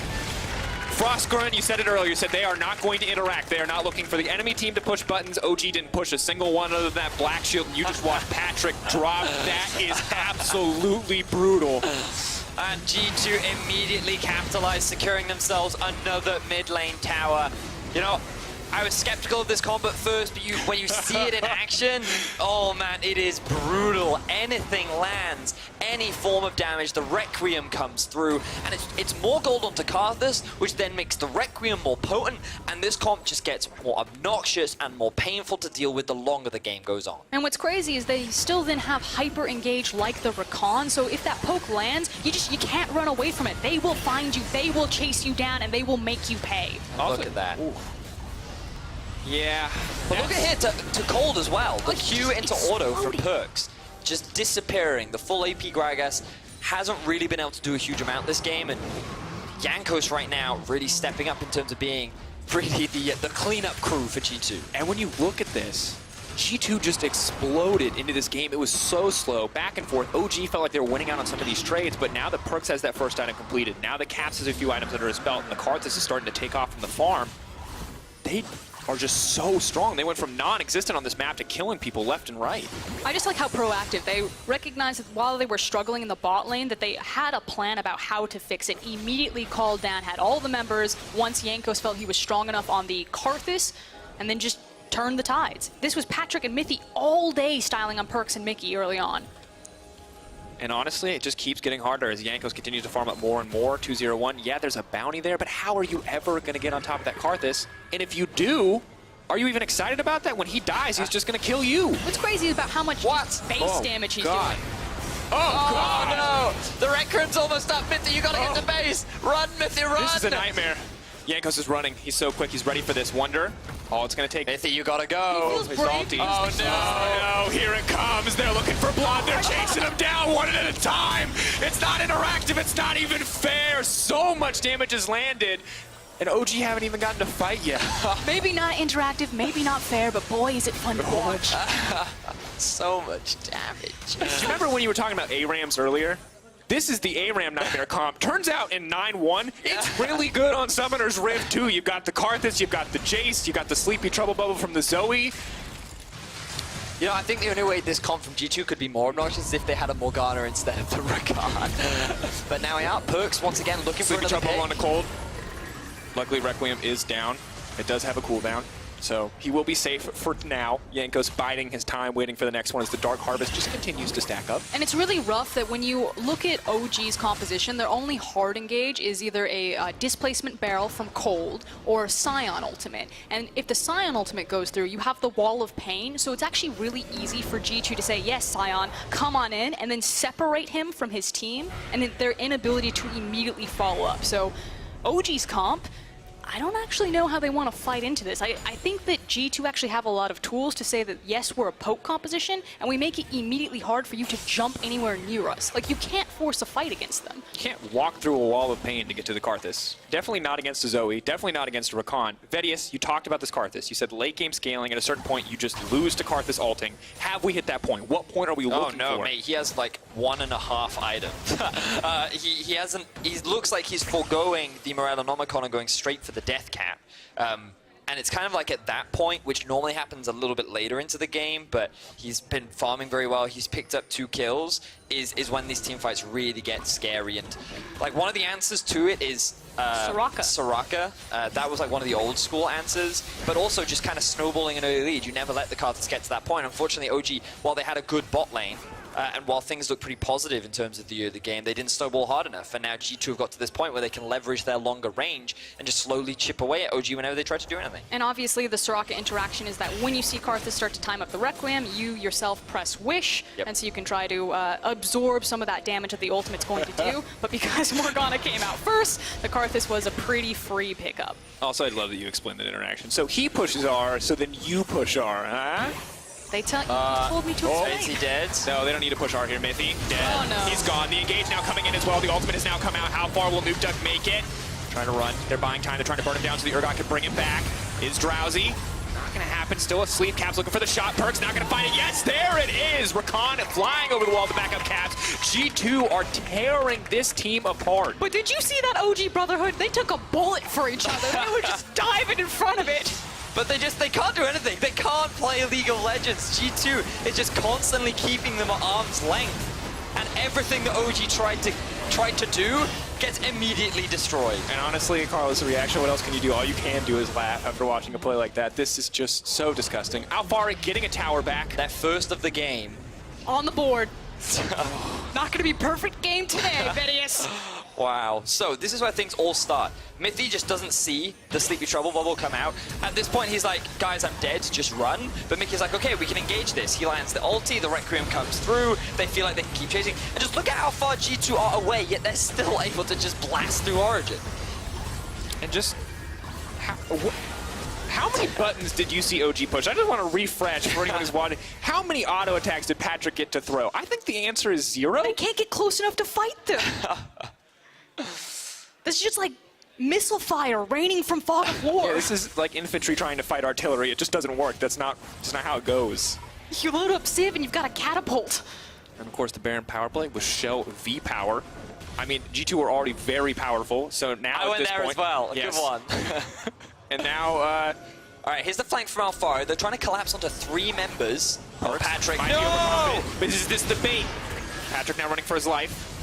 Frostgrunt, you said it earlier, you said they are not going to interact. They are not looking for the enemy team to push buttons. OG didn't push a single one other than that black shield, and you just watched Patrick drop. That is absolutely brutal.
And G2 immediately capitalized, securing themselves another mid lane tower. You know, I was skeptical of this comp at first, but when you see it in action, oh man, it is brutal. Anything lands, any form of damage, the Requiem comes through, and it's more gold onto Karthus, which then makes the Requiem more potent, and this comp just gets more obnoxious and more painful to deal with the longer the game goes on.
And what's crazy is they still then have hyper engage like the Rakan, so if that poke lands, you can't run away from it. They will find you, they will chase you down, and they will make you pay.
Look at that.
Ooh. Yeah.
But look ahead to Cold as well. The Q into auto from Perks just disappearing. The full AP Gragas hasn't really been able to do a huge amount this game, and Jankos right now really stepping up in terms of being really the cleanup crew for G2.
And when you look at this, G2 just exploded into this game. It was so slow, back and forth. OG felt like they were winning out on some of these trades, but now that Perks has that first item completed, now that Caps has a few items under his belt, and the Karthus is starting to take off from the farm, they are just so strong. They went from non-existent on this map to killing people left and right.
I just like how proactive. They recognized that while they were struggling in the bot lane, that they had a plan about how to fix it. Immediately called down, had all the members, once Jankos felt he was strong enough on the Karthus, and then just turned the tides. This was Patrick and Mithy all day styling on Perks and Mickey early on.
And honestly, it just keeps getting harder as Jankos continues to farm up more and more. 2-0-1, yeah, there's a bounty there, but how are you ever going to get on top of that Karthus? And if you do, are you even excited about that? When he dies, he's just going to kill you.
What's crazy about how much base damage he's doing.
Oh, God.
No! The Red Crim's almost up. Mithy, you got to get to base. Run, Mithy, run!
This is a nightmare. Jankos is running. He's so quick. He's ready for this. Wonder. All it's going to take.
Mithy, you got to go.
His ulti. Oh, no. Here it comes. They're looking for blood. They're chasing him down one at a time. It's not interactive. It's not even fair. So much damage has landed. And OG haven't even gotten to fight yet.
Maybe not interactive, maybe not fair, but boy, is it fun to watch.
So much damage.
Do you remember when you were talking about ARAMs earlier? This is the ARAM Nightmare comp. Turns out in 9-1, it's really good on Summoner's Rift too. You've got the Karthus, you've got the Jace, you've got the Sleepy Trouble Bubble from the Zoe.
You know, I think the only way this comp from G2 could be more obnoxious is if they had a Morgana instead of the Rakan. But now we are. Perks once again looking
Sleepy
for another
Trouble
pick.
on a cold. Luckily, Requiem is down. It does have a cooldown, so he will be safe for now. Jankos biding his time, waiting for the next one as the Dark Harvest just continues to stack up.
And it's really rough that when you look at OG's composition, their only hard engage is either a displacement barrel from Cold or Scion ultimate. And if the Scion ultimate goes through, you have the Wall of Pain, so it's actually really easy for G2 to say, yes, Scion, come on in, and then separate him from his team, and then their inability to immediately follow up. So OG's comp, I don't actually know how they want to fight into this. I think that G2 actually have a lot of tools to say that, yes, we're a poke composition, and we make it immediately hard for you to jump anywhere near us. Like, you can't force a fight against them.
You can't walk through a wall of pain to get to the Karthus. Definitely not against a Zoe, definitely not against a Rakan. Vedius, you talked about this Karthus. You said late game scaling, at a certain point you just lose to Karthus ulting. Have we hit that point? What point are we looking for?
Oh no, mate, he has like 1.5 items. He looks like he's foregoing the Morellonomicon and going straight for the death cap. And it's kind of like at that point, which normally happens a little bit later into the game, but he's been farming very well. He's picked up 2 kills, is when these team fights really get scary. And like one of the answers to it is Soraka. That was like one of the old school answers, but also just kind of snowballing an early lead. You never let the Karthus get to that point. Unfortunately, OG, while they had a good bot lane, and while things look pretty positive in terms of the game, they didn't snowball hard enough. And now G2 have got to this point where they can leverage their longer range and just slowly chip away at OG whenever they try to do anything.
And obviously the Soraka interaction is that when you see Karthus start to time up the Requiem, you yourself press Wish, and so you can try to absorb some of that damage that the ultimate's going to do. But because Morgana came out first, the Karthus was a pretty free pickup.
Also, I'd love that you explained that interaction. So he pushes R, so then you push R, huh?
They told me to explain.
Is he dead?
No, they don't need to push R here, Mithy. Dead.
Oh, no.
He's gone. The engage now coming in as well. The ultimate has now come out. How far will Nuke Duck make it? Trying to run. They're buying time. They're trying to burn him down so the Urgot can bring it back. Is Drowsy. Not going to have happen. Still asleep. Caps looking for the shot. Perk's not going to find it. Yes, there it is. Rakan flying over the wall to back up Caps. G2 are tearing this team apart.
But did you see that OG Brotherhood? They took a bullet for each other. They were just diving in front of it.
But they can't do anything. They can't play League of Legends. G2 is just constantly keeping them at arm's length. And everything that OG tried to do gets immediately destroyed.
And honestly, Carlos, the reaction, what else can you do? All you can do is laugh after watching a play like that. This is just so disgusting. Alfari getting a tower back.
That first of the game.
On the board. Not going to be perfect game today, Vedius.
Wow. So this is where things all start. Mithy just doesn't see the Sleepy Trouble bubble come out. At this point, he's like, guys, I'm dead, just run. But Mickey's like, okay, we can engage this. He lands the ulti, the Requiem comes through. They feel like they can keep chasing. And just look at how far G2 are away, yet they're still able to just blast through Origin.
And just... How many buttons did you see OG push? I just want to refresh for anyone who's watching. How many auto attacks did Patrick get to throw? I think the answer is 0.
They can't get close enough to fight them. This is just like missile fire raining from fog of war.
Yeah, this is like infantry trying to fight artillery. It just doesn't work. That's not how it goes.
You load up Civ and you've got a catapult.
And of course, the Baron power play with Shell V power. I mean, G2 were already very powerful, so now
I went there as well. A
yes.
good one.
And now,
all right, here's the flank from Alfaro. They're trying to collapse onto 3 members. Oh, Patrick, no!
But this is the bait. Patrick now running for his life.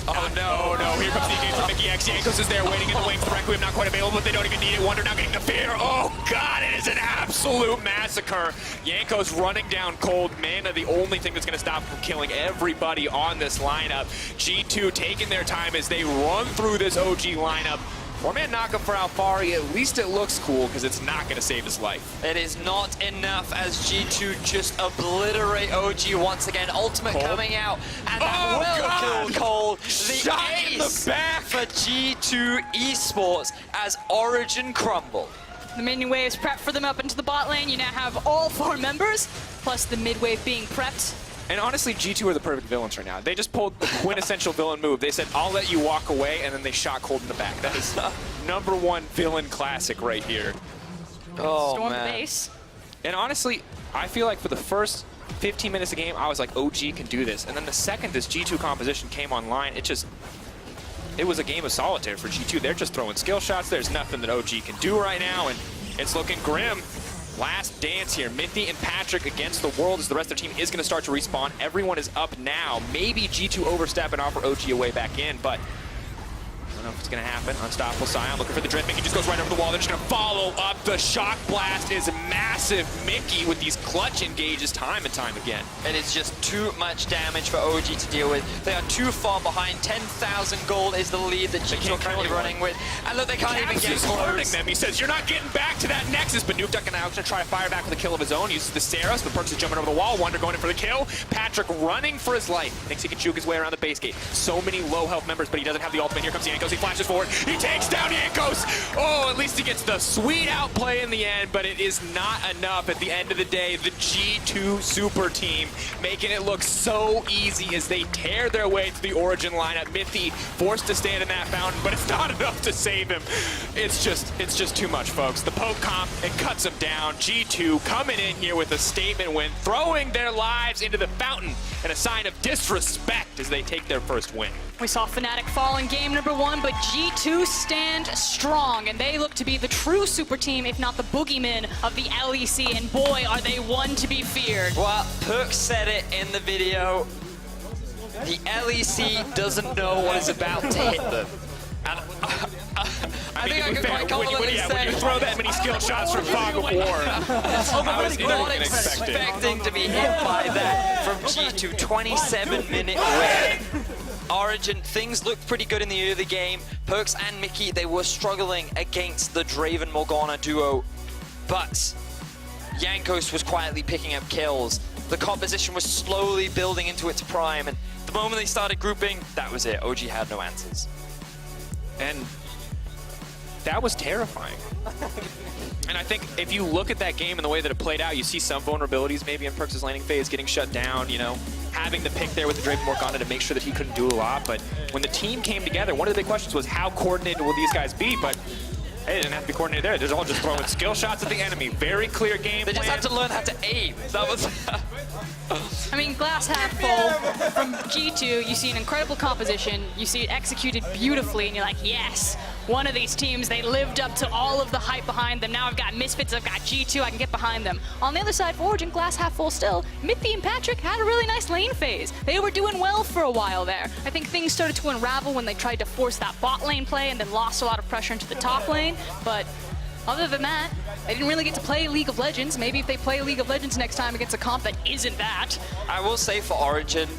Oh, no. Here comes the engage from Mickey X. Jankos is there waiting in the wings. The Requiem not quite available, but they don't even need it. Wonder now getting the fear. Oh, God, it is an absolute massacre. Jankos running down cold. Mana, the only thing that's going to stop him from killing everybody on this lineup. G2 taking their time as they run through this OG lineup. 4-man knockup for Alfari. At least it looks cool because it's not going to save his life.
It is not enough as G2 just obliterate OG once again. Ultimate
Cole
coming out, and that will kill Cole. The
shot in the back
for G2 Esports as Origin crumble.
The minion waves prep for them up into the bot lane. You now have all 4 members, plus the mid wave being prepped.
And honestly, G2 are the perfect villains right now. They just pulled the quintessential villain move. They said, I'll let you walk away, and then they shot Cold in the back. That is #1 villain classic right here.
Oh,
Storm
man.
the base.
And honestly, I feel like for the first 15 minutes of the game, I was like, OG can do this. And then the second this G2 composition came online, it was a game of solitaire for G2. They're just throwing skill shots. There's nothing that OG can do right now, and it's looking grim. Last dance here. Mithy and Patrick against the world as the rest of their team is going to start to respawn. Everyone is up now. Maybe G2 overstep and offer OG a way back in, but I don't know if it's going to happen. Unstoppable Scion looking for the drift. Mickey just goes right over the wall. They're just going to follow up. The shock blast is massive. Mickey with these clutch engages time and time again.
It is just too much damage for OG to deal with. They are too far behind. 10,000 gold is the lead that G2 are currently running with. And look, they can't even get close.
Them. He says, you're not getting back to that Nexus. But Nuke Duck now going to try to fire back with a kill of his own. Uses the Saros, but Perks is jumping over the wall. Wonder going in for the kill. Patrick running for his life. Thinks he can juke his way around the base gate. So many low health members, but he doesn't have the ultimate. Here comes Jankos. He flashes forward. He takes down Jankos. Oh, at least he gets the sweet outplay in the end, but it is not enough at the end of the day. The G2 super team making it look so easy as they tear their way to the Origin lineup. Mithy forced to stand in that fountain, but it's not enough to save him. It's just too much, folks. The poke comp, it cuts him down. G2 coming in here with a statement win, throwing their lives into the fountain and a sign of disrespect as they take their first win.
We saw Fnatic fall in game #1, but G2 stand strong, and they look to be the true super team, if not the boogeymen of the LEC, and boy, are they one to be feared.
Well, Perk said it in the video. The LEC doesn't know what is about to hit them. And I think I could quite confidently say...
When you throw that many skill shots from Fog of War, I was
not expecting to be hit by that from G2. 27-minute win. Origin, things looked pretty good in the early game. Perks and Mickey, they were struggling against the Draven Morgana duo, but Jankos was quietly picking up kills. The composition was slowly building into its prime, and the moment they started grouping, that was it. OG had no answers.
And that was terrifying. And I think if you look at that game and the way that it played out, you see some vulnerabilities maybe in Perks' laning phase, getting shut down, you know, having the pick there with the Draven Morgana to make sure that he couldn't do a lot. But when the team came together, one of the big questions was how coordinated will these guys be? But Hey, it didn't have to be coordinated there. They're all just throwing skill shots at the enemy. Very clear game
They
plan.
just have to learn how to aim. That was...
I mean, glass half full from G2. You see an incredible composition. You see it executed beautifully, and you're like, yes, one of these teams, they lived up to all of the hype behind them. Now I've got Misfits, I've got G2, I can get behind them. On the other side, for Origin, glass half full still. Mithy and Patrick had a really nice lane phase. They were doing well for a while there. I think things started to unravel when they tried to force that bot lane play and then lost a lot of pressure into the top lane. But other than that, they didn't really get to play League of Legends. Maybe if they play League of Legends next time against a comp that isn't that.
I will say for Origin,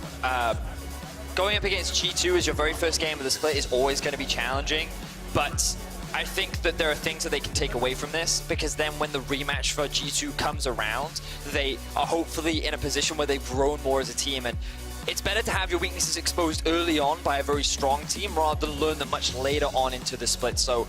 going up against G2 as your very first game of the split is always going to be challenging, but I think that there are things that they can take away from this, because then when the rematch for G2 comes around, they are hopefully in a position where they've grown more as a team, and it's better to have your weaknesses exposed early on by a very strong team rather than learn them much later on into the split. So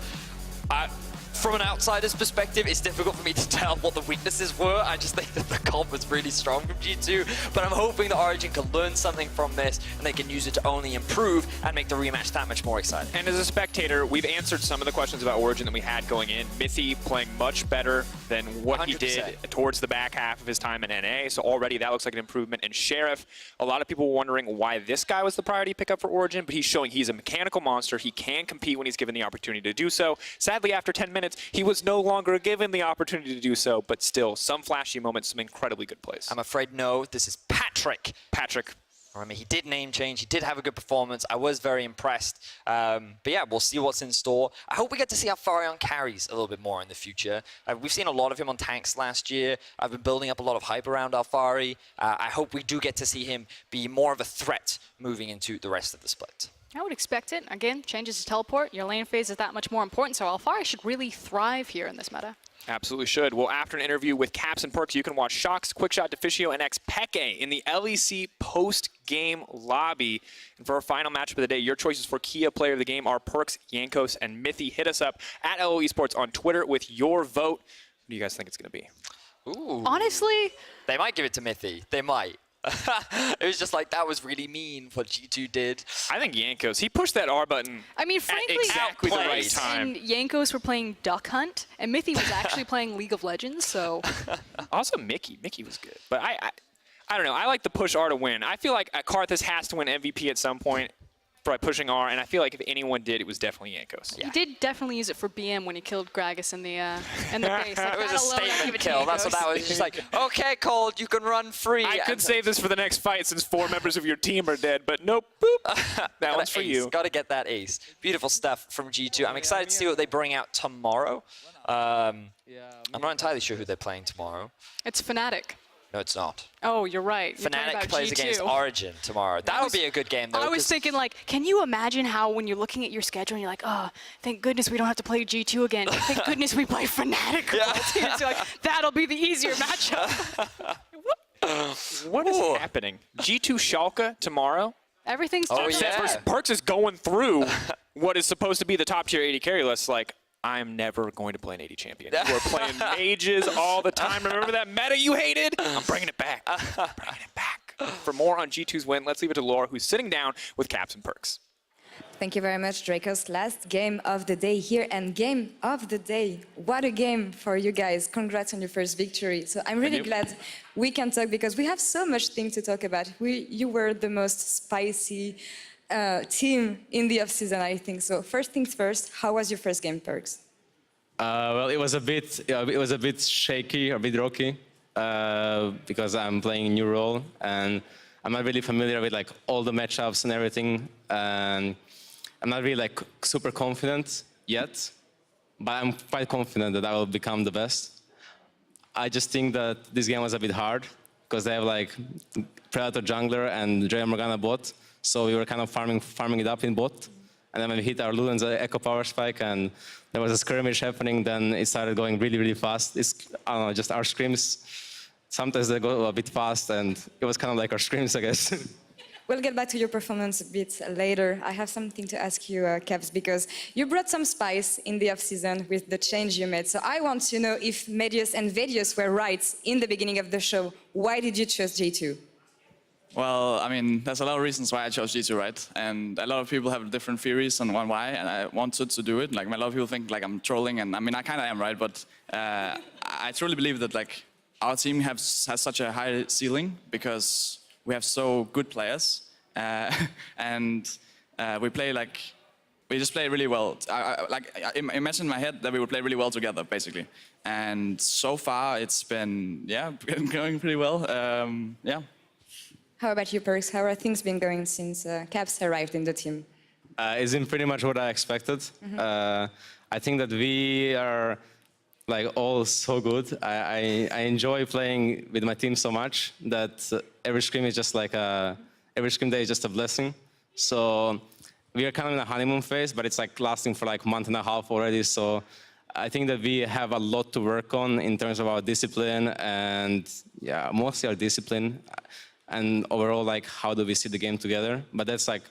from an outsider's perspective, it's difficult for me to tell what the weaknesses were. I just think that the comp was really strong from G2, but I'm hoping that Origin can learn something from this and they can use it to only improve and make the rematch that much more exciting.
And as a spectator, we've answered some of the questions about Origin that we had going in. Mithy playing much better than what 100%. He did towards the back half of his time in NA, so already that looks like an improvement. And Sheriff, a lot of people were wondering why this guy was the priority pickup for Origin, but he's showing he's a mechanical monster. He can compete when he's given the opportunity to do so. Sadly, after 10 minutes, he was no longer given the opportunity to do so, but still, some flashy moments, some incredibly good plays.
I'm afraid no, this is Patrick.
Patrick.
I mean, he did name change, he did have a good performance, I was very impressed. But yeah, we'll see what's in store. I hope we get to see Alfarion carries a little bit more in the future. We've seen a lot of him on tanks last year. I've been building up a lot of hype around Alfari. I hope we do get to see him be more of a threat moving into the rest of the split.
I would expect it. Again, changes to teleport. Your lane phase is that much more important, so Alfari should really thrive here in this meta.
Absolutely should. Well, after an interview with Caps and Perks, you can watch Shox, Quickshot, Deficio, and Xpeke in the LEC post-game lobby. And for our final matchup of the day, your choices for Kia Player of the Game are Perks, Yankos, and Mithy. Hit us up at LO Esports on Twitter with your vote. What do you guys think it's going to be?
Ooh.
Honestly,
they might give it to Mithy. They might. It was just like, that was really mean what G2 did.
I think Yankos, he pushed that R button.
I mean, frankly,
at exactly the right time.
And Yankos were playing Duck Hunt, and Mithy was actually playing League of Legends, so.
Also, Mickey was good. But I don't know. I like the push R to win. I feel like Karthus has to win MVP at some point by pushing R, and I feel like if anyone did, it was definitely Yankos.
Yeah. He did definitely use it for BM when he killed Gragas in the base. Like,
it was a statement kill. That's what that was. Just like, okay, Cold, you can run free.
I could save this for the next fight since 4 members of your team are dead, but nope. Boop. That one's for you.
Got to get that ace. Beautiful stuff from G2. I'm excited to see what they bring out tomorrow. I'm not entirely sure who they're playing tomorrow.
It's Fnatic.
No, it's not.
Oh, you're right.
Fnatic plays against Origin tomorrow. That would be a good game, though.
I was thinking, like, can you imagine how when you're looking at your schedule and you're like, oh, thank goodness we don't have to play G2 again. Thank goodness we play Fnatic. Yeah. So, like, that'll be the easier matchup.
What is happening? G2 Schalke tomorrow?
Everything's
Perks is going through what is supposed to be the top tier 80 carry list. Like, I'm never going to play an 80 champion. We're playing mages all the time. Remember that meta you hated? I'm bringing it back. Bringing it back. For more on G2's win, let's leave it to Laura, who's sitting down with Caps and Perks.
Thank you very much, Dracos. Last game of the day here, and game of the day. What a game for you guys. Congrats on your first victory. So I'm really glad we can talk, because we have so much things to talk about. You were the most spicy team in the off-season, I think. So first things first, how was your first game, Perks?
Well, it was a bit shaky, a bit rocky, because I'm playing a new role and I'm not really familiar with like all the matchups and everything, and I'm not really like super confident yet, but I'm quite confident that I will become the best. I just think that this game was a bit hard because they have like Predator jungler and Drea Morgana bot. So we were kind of farming it up in bot. And then when we hit our Luden's Echo Power Spike and there was a skirmish happening, then it started going really, really fast. I don't know, just our scrims, sometimes they go a bit fast, and it was kind of like our scrims, I guess.
We'll get back to your performance a bit later. I have something to ask you, Kevs, because you brought some spice in the off-season with the change you made. So I want to know if Medius and Vedius were right in the beginning of the show. Why did you choose G2?
Well, I mean, there's a lot of reasons why I chose G2, right? And a lot of people have different theories on why, and I wanted to do it. Like, a lot of people think like I'm trolling, and I mean, I kind of am, right? But I truly believe that like our team has such a high ceiling because we have so good players, and we play like. We just play really well. I imagine in my head that we would play really well together, basically. And so far, it's been, yeah, going pretty well. Yeah.
How about you, Perks? How are things been going since Caps arrived in the team?
It's been pretty much what I expected. I think that we are like all so good. I enjoy playing with my team so much that every scrim is just like every scrim day is just a blessing. So we are kind of in a honeymoon phase, but it's like lasting for like a month and a half already. So I think that we have a lot to work on in terms of our discipline and yeah, mostly our discipline and overall like how do we see the game together. But that's like,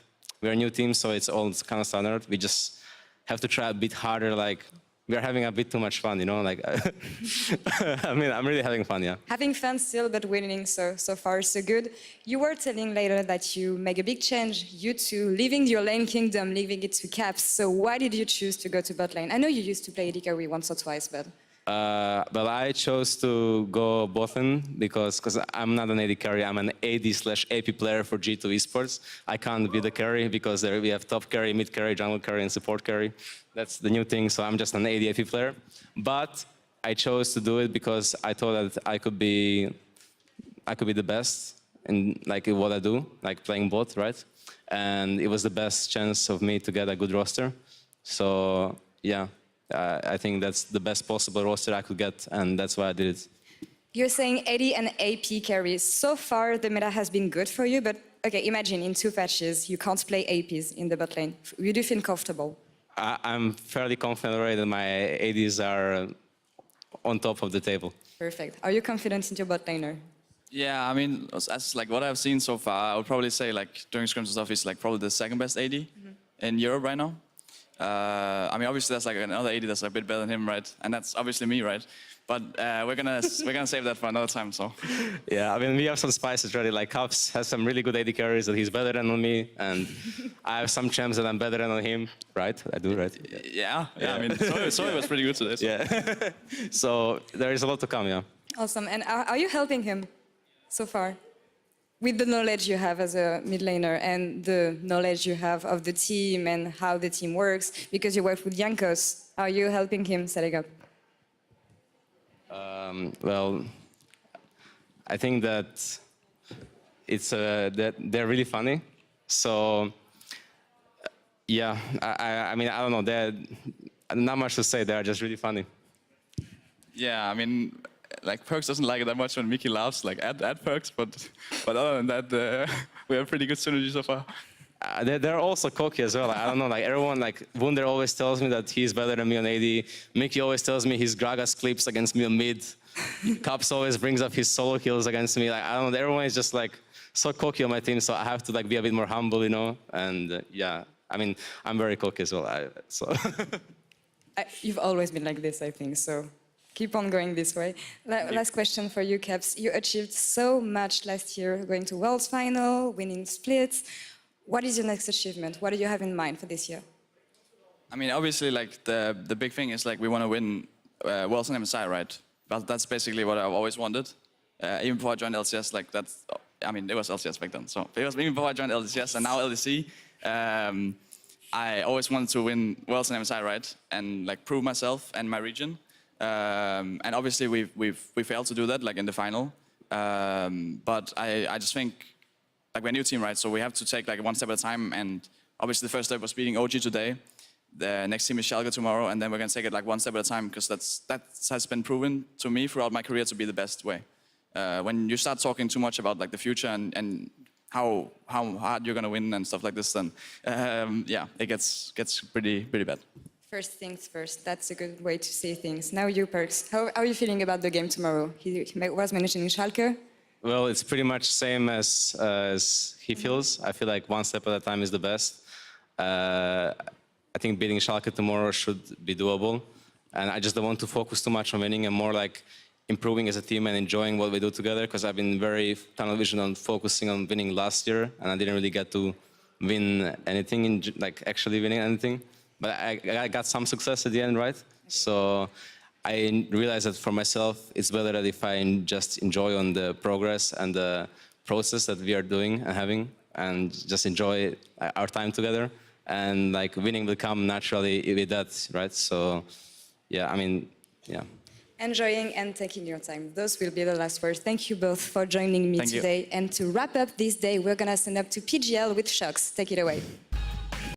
we're a new team, so it's all kind of standard. We just have to try a bit harder, like we're having a bit too much fun, you know, like, I mean, I'm really having fun, yeah.
Having fun still, but winning so far so good. You were telling later that you make a big change, you two, leaving your lane kingdom, leaving it to Caps. So why did you choose to go to bot lane? I know you used to play AD carry once or twice, but...
Well, I chose to go bot lane because I'm not an AD carry, I'm an AD/AP player for G2 Esports. I can't be the carry because there we have top carry, mid carry, jungle carry, and support carry. That's the new thing, so I'm just an AD/AP player. But I chose to do it because I thought that I could be the best in like what I do, like playing bot, right? And it was the best chance of me to get a good roster. So yeah. I think that's the best possible roster I could get, and that's why I did it.
You're saying AD and AP carries. So far, the meta has been good for you, but okay, imagine in 2 patches, you can't play APs in the bot lane. You do feel comfortable?
I'm fairly confident already that my ADs are on top of the table.
Perfect. Are you confident in your bot laner?
Yeah, I mean, as like what I've seen so far, I would probably say like during scrims and stuff, he's like probably the second best AD in Europe right now. I mean, obviously, there's like another AD that's a bit better than him, right? And that's obviously me, right? But we're gonna save that for another time. So.
Yeah, I mean, we have some spices ready. Like Cups has some really good AD carries that he's better than on me, and I have some champs that I'm better than on him, right? I do, right?
Yeah. I mean, Zoe was pretty good today. So.
Yeah. So there is a lot to come, yeah.
Awesome. And are you helping him so far? With the knowledge you have as a mid laner and the knowledge you have of the team and how the team works, because you work with Jankos, are you helping him setting up?
Well, I think that it's that they're really funny. So yeah, I mean, I don't know. They're not much to say. They're just really funny.
Yeah, I mean. Like Perks doesn't like it that much when Mickey laughs, like at Perks, but other than that, we have pretty good synergy so far.
They're also cocky as well. I don't know, like everyone, like Wunder always tells me that he's better than me on AD. Mickey always tells me his Gragas clips against me on mid. Cups always brings up his solo kills against me. Like I don't know, everyone is just like so cocky on my team, so I have to like be a bit more humble, you know. And yeah, I mean, I'm very cocky as well.
You've always been like this, I think. So. Keep on going this way. Last question for you, Caps. You achieved so much last year, going to World's Final, winning splits. What is your next achievement? What do you have in mind for this year?
I mean, obviously, like the big thing is like we want to win Worlds and MSI, right? But that's basically what I've always wanted. Even before I joined LCS, like that's. I mean, it was LCS back then, so it was even before I joined LCS and now LEC. I always wanted to win Worlds and MSI, right? And like prove myself and my region. And obviously we failed to do that, like in the final. But I just think, like we're a new team, right? So we have to take like one step at a time. And obviously the first step was beating OG today. The next team is Schalke tomorrow, and then we're gonna take it like one step at a time because that has been proven to me throughout my career to be the best way. When you start talking too much about like the future and how hard you're gonna win and stuff like this, then yeah, it gets pretty bad.
First things first, that's a good way to say things. Now you, Perks, how are you feeling about the game tomorrow? He was mentioning Schalke.
Well, it's pretty much same as he feels. I feel like one step at a time is the best. I think beating Schalke tomorrow should be doable. And I just don't want to focus too much on winning and more like improving as a team and enjoying what we do together, because I've been very tunnel vision on focusing on winning last year, and I didn't really get to win anything, like actually winning anything. But I got some success at the end, right? So I realized that for myself, it's better that if I just enjoy on the progress and the process that we are doing and having, and just enjoy our time together, and like winning will come naturally with that, right? So, yeah, I mean, yeah.
Enjoying and taking your time. Those will be the last words. Thank you both for joining me today. And to wrap up this day, we're gonna send up to PGL with Shocks. Take it away.